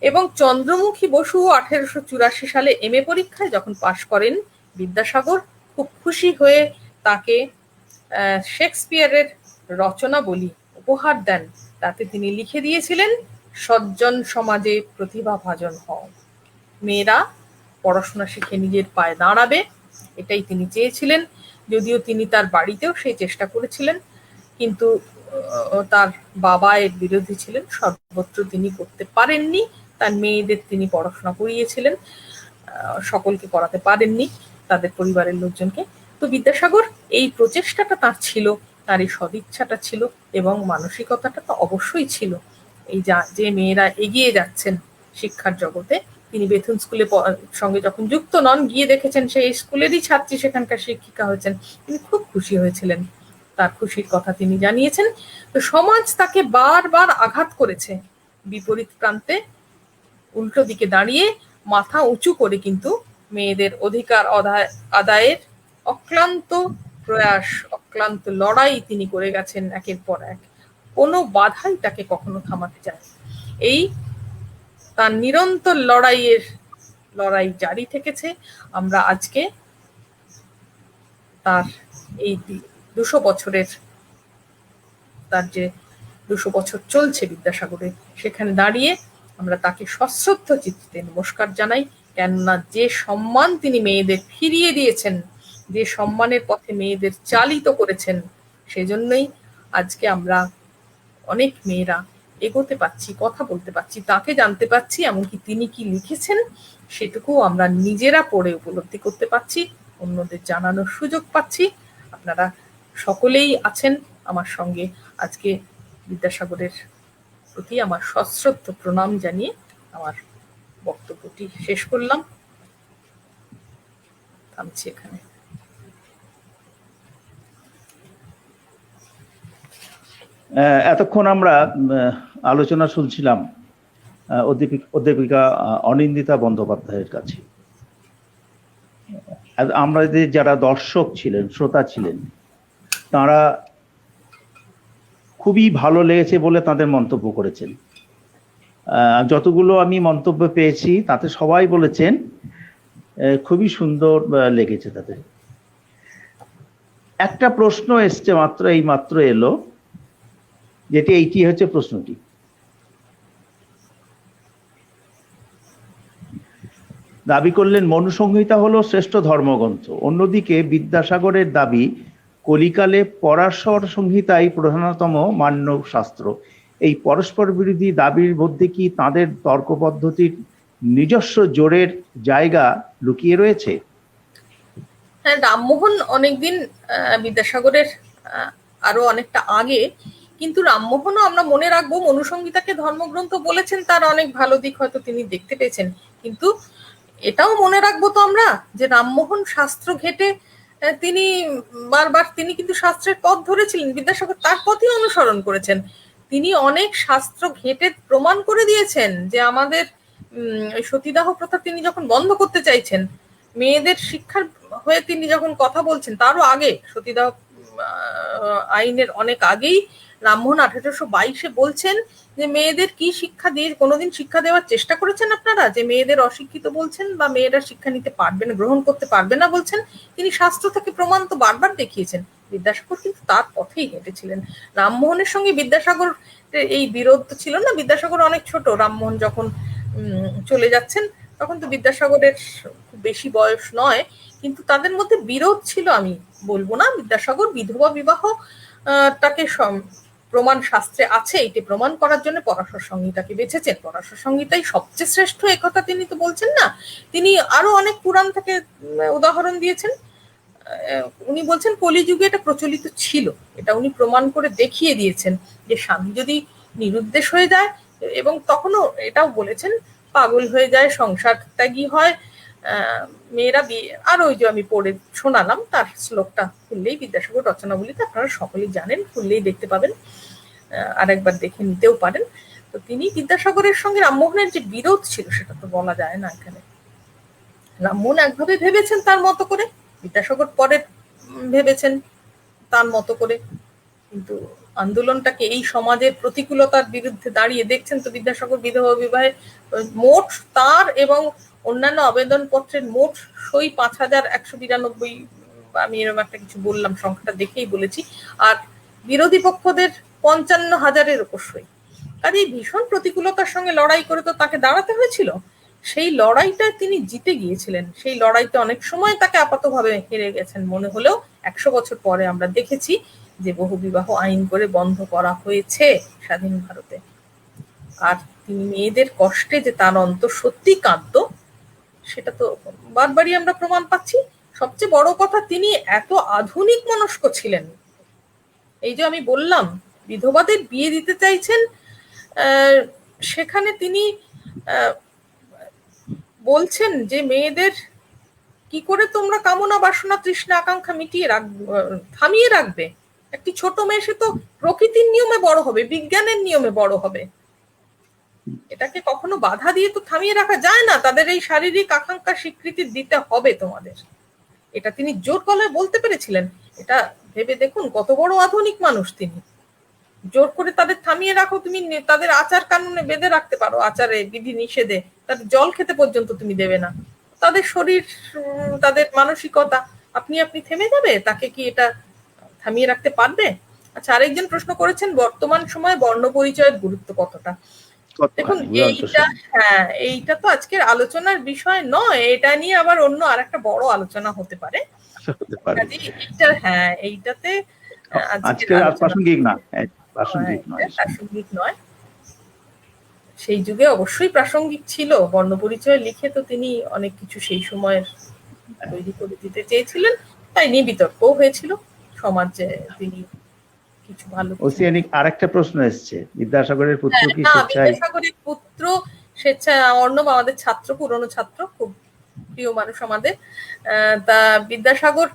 এবং চন্দ্রমুখী বসু 1884 সালে এমএ পরীক্ষায় যখন পাশ করেন, বিদ্যাসাগর খুব খুশি হয়ে তাকে শেক্সপিয়ারের রচনাবলী উপহার দেন। তাতে তিনি লিখে দিয়েছিলেন, সজ্জন সমাজে প্রতিভাভাজন হও। মেয়েরা পড়াশোনা শিখে নিজের পায়ে দাঁড়াবে, এটাই তিনি চেয়েছিলেন। যদিও তিনি তার বাড়িতেও সেই চেষ্টা করেছিলেন, কিন্তু তার বাবা এর বিরোধী ছিলেন, সর্বত্র তিনি করতে পারেননি। তার মেয়েদের তিনি পড়াশোনা করিয়েছিলেন, সকলকে পড়াতে পারেননি, তাদের পরিবারের লোকজনকে। তো বিদ্যাসাগর এই প্রচেষ্টাটা তার ছিল, তার এই সদিচ্ছাটা ছিল, এবং মানসিকতাটা তো অবশ্যই ছিল। এই যে মেয়েরা এগিয়ে যাচ্ছেন শিক্ষার জগতে, তিনি বেথুন স্কুলে সঙ্গে যখন যুক্ত নন, গিয়ে দেখেছেন সেই স্কুলেরই ছাত্রী সেখানকার শিক্ষিকা হয়েছেন, তিনি খুব খুশি হয়েছিলেন, তার খুশির কথা তিনি জানিয়েছেন। তো সমাজ তাকে বারবার আঘাত করেছে, বিপরীত প্রান্তে উল্টো দিকে দাঁড়িয়ে মাথা উঁচু করে কিন্তু মেয়েদের অধিকার আদায়ের অক্লান্ত প্রয়াস, অক্লান্ত লড়াই তিনি করে গেছেন একের পর এক। কোনো বাধাই তাকে কখনো থামাতে যায়। এই তার নিরন্তর লড়াই জারি থেকেছে। আমরা আজকে তার এই 200 বছরের, তার যে 200 বছর চলছে বিদ্যাসাগরের, সেখানে দাঁড়িয়ে আমরা তাকে সশ্রদ্ধ চিত্তে নমস্কার জানাই। কেননা যে সম্মান তিনি মেয়েদের ফিরিয়ে দিয়েছেন, যে সম্মানের পথে মেয়েদের চালিত করেছেন, সেজন্যই আজকে আমরা অনেক মেয়েরা এগোতে পারছি, কথা বলতে পারছি, তাকে জানতে পারছি, এমনকি তিনি কি লিখেছেন সেটুকু আমরা নিজেরা পড়ে উপলব্ধি করতে পারছি, অন্যদের জানানোর সুযোগ পাচ্ছি। আপনারা সকলেই আছেন আমার সঙ্গে। আজকে বিদ্যাসাগরের প্রতি আমার সশ্রদ্ধ প্রণাম জানিয়ে আমার বক্তব্যটি শেষ করলাম। থামছি এখানে। এতক্ষণ আমরা আলোচনা শুনছিলাম অধ্যাপিকা অনিন্দিতা বন্দ্যোপাধ্যায়ের কাছে। আমাদের যারা দর্শক ছিলেন, শ্রোতা ছিলেন, তারা খুবই ভালো লেগেছে বলে তাদের মন্তব্য করেছেন। যতগুলো আমি মন্তব্য পেয়েছি তাতে সবাই বলেছেন খুবই সুন্দর লেগেছে তাদের। একটা প্রশ্ন এসছে মাত্র এলো, যেটি এইটি হচ্ছে প্রশ্নটি। দাবি করলেন মনুসংহিতা হলো শ্রেষ্ঠ ধর্মগ্রন্থ, অন্যদিকে বিদ্যাসাগরের দাবি কলিকালে পরাশর সংহিতাই প্রধানতম মান্য শাস্ত্র। এই পরস্পর বিরোধী দাবির মধ্যে কি তাদের তর্ক পদ্ধতির নিজস্ব জোরের জায়গা লুকিয়ে রয়েছে? হ্যাঁ, রামমোহন অনেকদিন বিদ্যাসাগরের আরো অনেকটা আগে, কিন্তু রামমোহনও আমরা মনে রাখবো মনুসংহিতাকে ধর্মগ্রন্থ বলেছেন, তার অনেক ভালো দিক হয়তো তিনি দেখতে পেয়েছেন। কিন্তু এটাও মনে রাখবো তো আমরা যে রামমোহন শাস্ত্র ঘেটে তিনি কিন্তু শাস্ত্রের পথ ধরেছিলেন, বিদ্যাসাগর তার পথই অনুসরণ করেছেন। তিনি অনেক শাস্ত্র ঘেটে প্রমাণ করে দিয়েছেন যে আমাদের সতীদাহ প্রথা তিনি যখন বন্ধ করতে চাইছেন, মেয়েদের শিক্ষার হয়ে তিনি যখন কথা বলছেন, তারও আগে সতীদাহ আইনের অনেক আগেই রামমোহন 1822-এ বলছেন যে মেয়েদের কি শিক্ষা দিয়ে, কোনোদিন শিক্ষা দেওয়ার চেষ্টা করেছেন আপনারা যে মেয়েদের অশিক্ষিত বলছেন বা মেয়েরা শিক্ষা নিতে পারবে না, গ্রহণ করতে পারবে না বলছেন? তিনি শাস্ত্র থেকে প্রমাণ তো বারবার দেখিয়েছেন। বিদ্যাসাগর কিন্তু তার পথেই হেঁটেছিলেন। রামমোহনের সঙ্গে বিদ্যাসাগর এই বিরোধ ছিল না। বিদ্যাসাগর অনেক ছোট, রামমোহন যখন চলে যাচ্ছেন তখন তো বিদ্যাসাগরের খুব বেশি বয়স নয়, কিন্তু তাদের মধ্যে বিরোধ ছিল। আমি বলবো না বিদ্যাসাগর বিধবা বিবাহ তাকে প্রমাণ শাস্ত্রে আছে, এটি প্রমাণ করার জন্য পরাশর সংহিতাকে বেছেছেন। পরাশর সংহিতাই সবচেয়ে শ্রেষ্ঠ, একথা তিনি তো বলছেন না। তিনি আরো অনেক পুরাণ থেকে উদাহরণ দিয়েছেন। উনি বলছেন কলিযুগে এটা প্রচলিত ছিল, এটা উনি প্রমাণ করে দেখিয়ে দিয়েছেন যে স্বামী যদি নিরুদ্দেশ হয়ে যায়, এবং তখনও এটাও বলেছেন পাগল হয়ে যায়, সংসার ত্যাগী হয় মেয়েরা, বিয়ে। আর ওই যে আমি পড়ে শোনালাম তার শ্লোকটা খুললেই বিদ্যাসাগর রচনাবলীতে আপনারা সকলেই জানেন, খুললেই দেখতে পাবেন, আরেকবার দেখে নিতেও পারেন। তো তিনি বিদ্যাসাগরের সঙ্গে রামমোহনের যে বিরোধ ছিল সেটা তো বলা যায় না এখানে। রামমোহন একভাবে ভেবেছেন তার মতো করে, বিদ্যাসাগর পরে ভেবেছেন তার মতো করে, কিন্তু আন্দোলনটাকে এই সমাজের প্রতিকূলতার বিরুদ্ধে দাঁড়িয়ে দেখছেন তো বিদ্যাসাগর বিধবা বিবাহে মোট তার এবং অন্যান্য আবেদনপত্রের মোট সই 5192, আমি এরকম একটা কিছু বললাম, সংখ্যাটা দেখেই বলেছি, আর বিরোধী পক্ষদের 55,000-এর উপর সই। কাজে ভীষণ প্রতিকূলতার সঙ্গে লড়াই করে তো তাকে দাঁড়াতে হয়েছিল। সেই লড়াইটা তিনি জিতে গিয়েছিলেন। সেই লড়াইতে অনেক সময় তাকে আপাতভাবে হেরে গেছেন মনে হলেও 100 বছর পরে আমরা দেখেছি যে বহুবিবাহ আইন করে বন্ধ করা হয়েছে স্বাধীন ভারতে, আর তিনি মেয়েদের কষ্টে যে তার অন্তর সত্যি কাঁদতো, সেটা তো বারবারই আমরা প্রমাণ পাচ্ছি। সবচেয়ে বড় কথা, তিনি এত আধুনিক মনস্ক ছিলেন। এই যে আমি বললাম বিধবাদের বিয়ে দিতে চাইছেন, সেখানে তিনি বলছেন যে মেয়েদের কি করে তোমরা কামনা বাসনা তৃষ্ণা আকাঙ্ক্ষা মিটিয়ে থামিয়ে রাখবে। একটি ছোট মেয়ে সে তো প্রকৃতির নিয়মে বড় হবে, বিজ্ঞানের নিয়মে বড় হবে, এটাকে কখনো বাধা দিয়ে তো থামিয়ে রাখা যায় না। তাদের এই শারীরিক আকাঙ্ক্ষা স্বীকৃতি দিতে হবে তোমাদের, এটা তিনি জোর গলায় বলতে পেরেছিলেন। এটা ভেবে দেখুন কত বড় আধুনিক মানুষ তিনি। জোর করে তাদের থামিয়ে রাখো, তুমি তাদের আচার কানুনে বেঁধে রাখতে পারো, আচারে বিধি নিষেধে, তাদের জল খেতে পর্যন্ত তুমি দেবে না। তাদের শরীর, তাদের মানসিকতা আপনি থেমে যাবে? তাকে কি এটা থামিয়ে রাখতে পারবে? আচ্ছা, আরেকজন প্রশ্ন করেছেন বর্তমান সময়ে বর্ণ পরিচয়ের গুরুত্ব কতটা। দেখুন এইটা তো আজকের আলোচনার বিষয় নয়, এটা নিয়ে আবার অন্য আরেকটা বড় আলোচনা হতে পারে। এইটাতে প্রাসঙ্গিক নয়। সেই যুগে অবশ্যই প্রাসঙ্গিক ছিল। বর্ণ পরিচয় লিখে তো তিনি অনেক কিছু সেই সময়ের তৈরি করে দিতে চেয়েছিলেন, তাই নিয়ে বিতর্কও হয়েছিল সমাজে। তিনি কিছু ভালো আরেকটা প্রশ্ন এসছে, বিদ্যাসাগরের পুত্র কি বিদ্যাসাগরের পুত্র স্বেচ্ছায়, অর্ণব আমাদের ছাত্র, পুরনো ছাত্র, খুব প্রিয় মানুষ আমাদের। তা বিদ্যাসাগর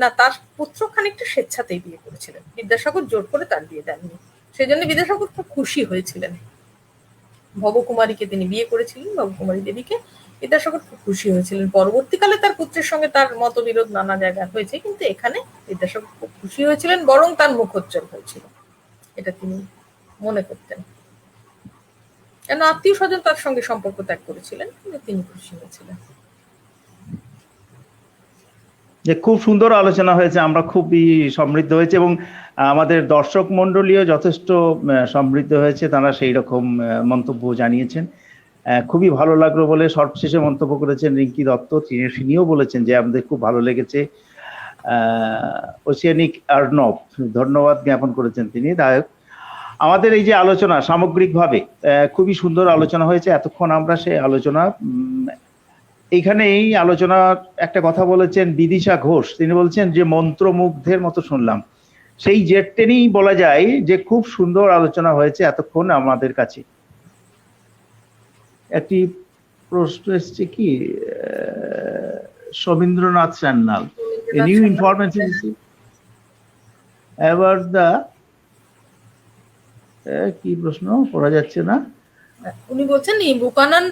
না, তার পুত্র খানিকটা স্বেচ্ছাতেই বিয়ে করেছিলেন, বিদ্যাসাগর জোর করে তার বিয়ে দেননি। সেই জন্য বিদ্যাসাগর খুব খুশি হয়েছিলেন। ভবকুমারীকে তিনি বিয়ে করেছিলেন, ভবকুমারী দেবীকে। বিদ্যাসাগর খুব খুশি হয়েছিলেন। পরবর্তীকালে তার পুত্রের সঙ্গে তার মতবিরোধ নানা জায়গায় হয়েছে, কিন্তু এখানে বিদ্যাসাগর খুব খুশি হয়েছিলেন, বরং তার মুখোজ্জ্বল হয়েছিল, এটা তিনি মনে করতেন। কেন আত্মীয় স্বজন তার সঙ্গে সম্পর্ক ত্যাগ করেছিলেন, কিন্তু তিনি খুশি হয়েছিলেন। যে খুব সুন্দর আলোচনা হয়েছে, আমরা খুবই সমৃদ্ধ হয়েছে এবং আমাদের দর্শক মন্ডলীও যথেষ্ট সমৃদ্ধ হয়েছে, তারা সেই রকম মন্তব্য জানিয়েছেন। খুবই ভালো লাগলো বলে সর্বশেষে মন্তব্য করেছেন রিঙ্কি দত্ত, তিনিও বলেছেন যে আমাদের খুব ভালো লেগেছে। ওসিয়ানিক আর্নব ধন্যবাদ জ্ঞাপন করেছেন তিনি। আমাদের এই যে আলোচনা সামগ্রিকভাবে খুবই সুন্দর আলোচনা হয়েছে। এতক্ষণ আমরা সেই আলোচনা এইখানে এই আলোচনার একটা কথা বলেছেন বিদিশা ঘোষ, তিনি বলছেন যে মন্ত্রমুগ্ধের মতো শুনলাম। সেই জেট টেনেই বলা যায় যে খুব সুন্দর আলোচনা হয়েছে এতক্ষণ আমাদের কাছে। একটি প্রশ্ন এসছে কি, সবীন্দ্রনাথ সান্যাল, নিউ ইনফরমেশন এবার দা, কি প্রশ্ন পড়া যাচ্ছে না। উনি বলছেন বুকানান,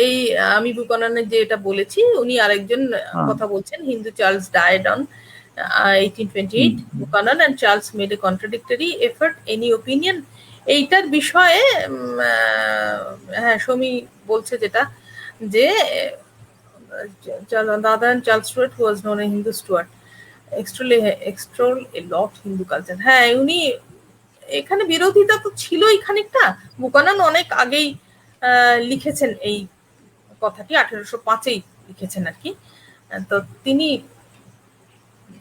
এই আমি বুকানানের যে এটা বলেছি, উনি আরেকজন কথা বলছেন, Hindu Charles died on 1828, Buchanan and Charles made a contradictory effort, any opinion? এইটার বিষয়ে হ্যাঁ সমী বলছে যেটা, যে দাদা Charles Stewart who was known as Hindu Stuart extol a lot Hindu culture। হ্যাঁ, উনি এখানে বিরোধিতা তো ছিলই খানিকটা। বুকানান অনেক আগেই লিখেছেন এই কথাটি, 1805-এই লিখেছেন আর কি। তো তিনি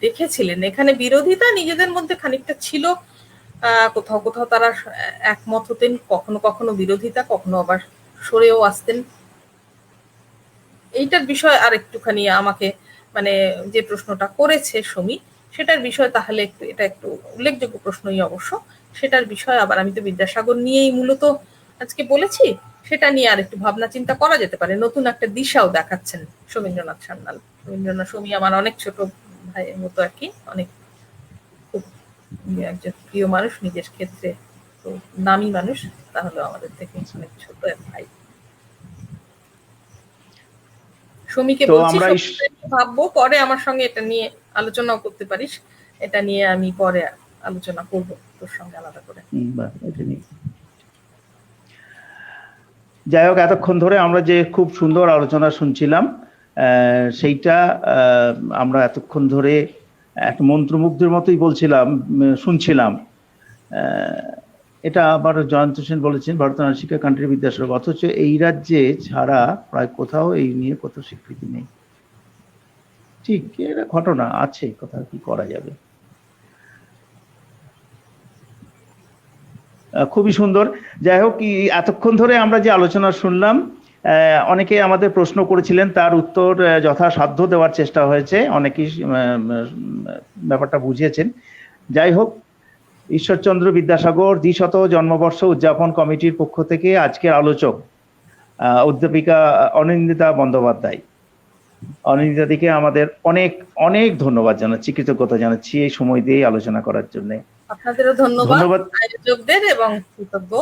দেখেছিলেন এখানে বিরোধিতা নিজেদের মধ্যে খানিকটা ছিল, কোথাও কোথাও তারা একমত হতেন, কখনো কখনো বিরোধিতা, কখনো আবার সরেও আসতেন। এইটার বিষয় আর একটুখানি আমাকে, মানে যে প্রশ্নটা করেছে সমী, সেটার বিষয় তাহলে একটু, এটা একটু উল্লেখযোগ্য প্রশ্নই অবশ্য, সেটার বিষয় আবার আমি তো বিদ্যাসাগর নিয়েই মূলত আজকে বলেছি, সেটা নিয়ে আর একটু ভাবনা চিন্তা করা যেতে পারে। নতুন একটা দিশাও দেখাচ্ছেন সমীন্দ্রনাথ সান্যাল। সমী আমার অনেক ছোট ভাইয়ের মতো আর কি, অনেক খুব একজন প্রিয় মানুষ, নিজের ক্ষেত্রে তো নামী মানুষ, তাহলে আমাদের থেকে অনেক ছোট এক ভাই। সমীকে বলছি ভাববো, পরে আমার সঙ্গে এটা নিয়ে আলোচনাও করতে পারিস, এটা নিয়ে আমি পরে আলোচনা করব তোর সঙ্গে আলাদা করে। যাই হোক, এতক্ষণ ধরে আমরা যে খুব সুন্দর আলোচনা শুনছিলাম, সেইটা আমরা এতক্ষণ ধরে একটা মন্ত্রমুগ্ধের মতোই শুনছিলাম। এটা আবার জয়ন্ত সেন বলেছেন ভারতের শিক্ষা কান্ট্রি বিদ্যাসাগর, অথচ এই রাজ্যে ছাড়া প্রায় কোথাও এই নিয়ে কত স্বীকৃতি নেই। ঠিক, এটা ঘটনা আছে, কথা কি করা যাবে। খুবই সুন্দর। যাই হোক, এতক্ষণ ধরে আমরা যে আলোচনা শুনলাম, অনেকে আমাদের প্রশ্ন করেছিলেন, তার উত্তর যথাসাধ্য দেওয়ার চেষ্টা হয়েছে, অনেকেই ব্যাপারটা বুঝিয়েছেন। যাই হোক, ঈশ্বরচন্দ্র বিদ্যাসাগর দ্বিশত জন্মবর্ষ উদযাপন কমিটির পক্ষ থেকে আজকের আলোচক অধ্যাপিকা অনিন্দিতা বন্দ্যোপাধ্যায়, অনিন্দিতাদিকে আমাদের অনেক অনেক ধন্যবাদ জানাচ্ছি, কৃতজ্ঞতা জানাচ্ছি এই সময় দিয়ে আলোচনা করার জন্য। আপনাদেরও ধন্যবাদ আয়োজকদের, এবং কৃতজ্ঞ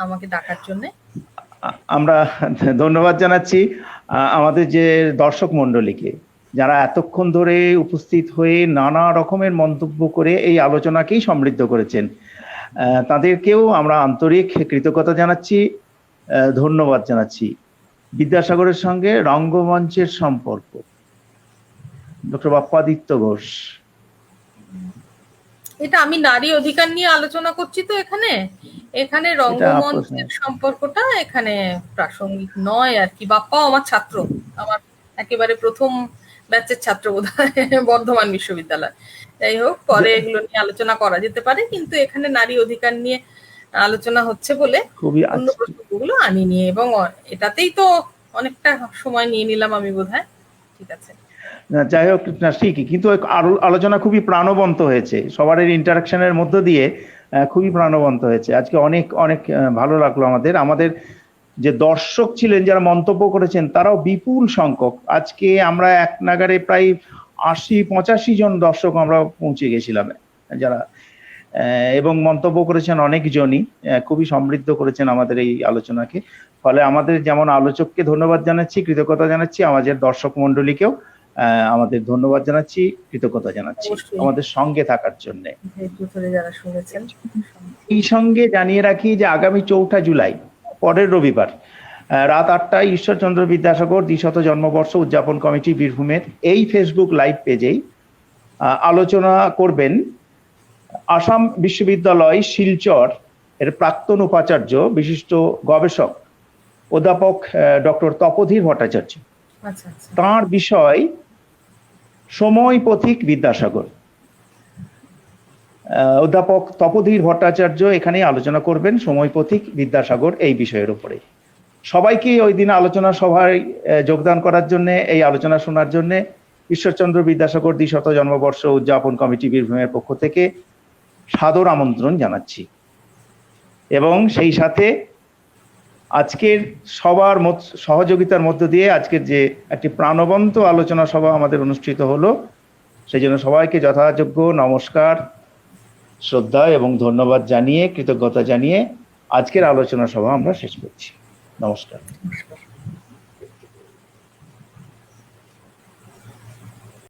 আমাকে ডাকার জন্য। আমরা ধন্যবাদ জানাচ্ছি আমাদের যে দর্শক মণ্ডলীকে, যারা এতক্ষণ ধরে উপস্থিত হয়ে নানা রকমের মন্তব্য করে এই আলোচনাকেই সমৃদ্ধ করেছেন। তাদেরকেও আমরা আন্তরিক কৃতজ্ঞতা জানাচ্ছি, ধন্যবাদ জানাচ্ছি। বিদ্যাসাগরের সঙ্গে রঙ্গমঞ্চের সম্পর্ক, ডক্টর বাপ্পাদিত্য ঘোষ। এটা আমি নারী অধিকার নিয়ে আলোচনা করছি, তো এখানে রঙ্গমঞ্চের সম্পর্কটা এখানে প্রাসঙ্গিক নয় আর কি। বাপ্পাও আমার ছাত্র, আমার একেবারে প্রথম ব্যাচের ছাত্র বোধহয় বর্ধমান বিশ্ববিদ্যালয়। যাই হোক, পরে এগুলো নিয়ে আলোচনা করা যেতে পারে, কিন্তু এখানে নারী অধিকার নিয়ে আলোচনা হচ্ছে বলে অন্য প্রসঙ্গগুলো আনি নিয়ে, এবং এটাতেই তো অনেকটা সময় নিয়ে নিলাম আমি বোধহয়। ঠিক আছে, যাই হোক, ঠিকই, কিন্তু আলোচনা খুবই প্রাণবন্ত হয়েছে, সবার ইন্টারাকশনের মধ্য দিয়ে খুবই প্রাণবন্ত হয়েছে। আজকে অনেক অনেক ভালো লাগলো। আমাদের যে দর্শক ছিলেন, যারা মন্তব্য করেছেন, তারাও বিপুল সংখ্যক। আজকে আমরা এক নাগারে প্রায় ৮০-৮৫ জন দর্শক আমরা পৌঁছে গেছিলাম, যারা এবং মন্তব্য করেছেন অনেকজনই, খুবই সমৃদ্ধ করেছেন আমাদের এই আলোচনাকে। ফলে আমাদের যেমন আলোচককে ধন্যবাদ জানাচ্ছি, কৃতজ্ঞতা জানাচ্ছি, আমাদের দর্শক মন্ডলীকেও আমাদের ধন্যবাদ জানাচ্ছি, কৃতজ্ঞতা জানাচ্ছি আমাদের সঙ্গে থাকার জন্য। এই সঙ্গে জানিয়ে রাখি যে আগামী ৪ঠা জুলাই, পরের রবিবার রাত ৮টায় ঈশ্বরচন্দ্র বিদ্যাসাগর দ্বিশত জন্মবর্ষ উদযাপন কমিটি বীরভূমের এই ফেসবুক লাইভ পেজেই আলোচনা করবেন আসাম বিশ্ববিদ্যালয় শিলচর এর প্রাক্তন উপাচার্য, বিশিষ্ট গবেষক অধ্যাপক ডক্টর তপোধীর ভট্টাচার্য। তাঁর বিষয় সময় পথিক বিদ্যাসাগর। অধ্যাপক তপোধীর ভট্টাচার্য এখানে আলোচনা করবেন সময় পথিক বিদ্যাসাগর এই বিষয়ের উপরে। সবাইকে ওই দিন আলোচনা সভায় যোগদান করার জন্য, এই আলোচনা শোনার জন্য ঈশ্বরচন্দ্র বিদ্যাসাগর দ্বিশত জন্মবর্ষ উদযাপন কমিটি বীরভূমের পক্ষ থেকে সাদর আমন্ত্রণ জানাচ্ছি। এবং সেই সাথে আজকের সবার সহযোগিতার মধ্য দিয়ে আজকের যে একটি প্রাণবন্ত আলোচনা সভা আমাদের অনুষ্ঠিত হলো, সেই জন্য সবাইকে যথাযোগ্য নমস্কার, শ্রদ্ধা এবং ধন্যবাদ জানিয়ে, কৃতজ্ঞতা জানিয়ে আজকের আলোচনা সভা আমরা শেষ করছি। নমস্কার।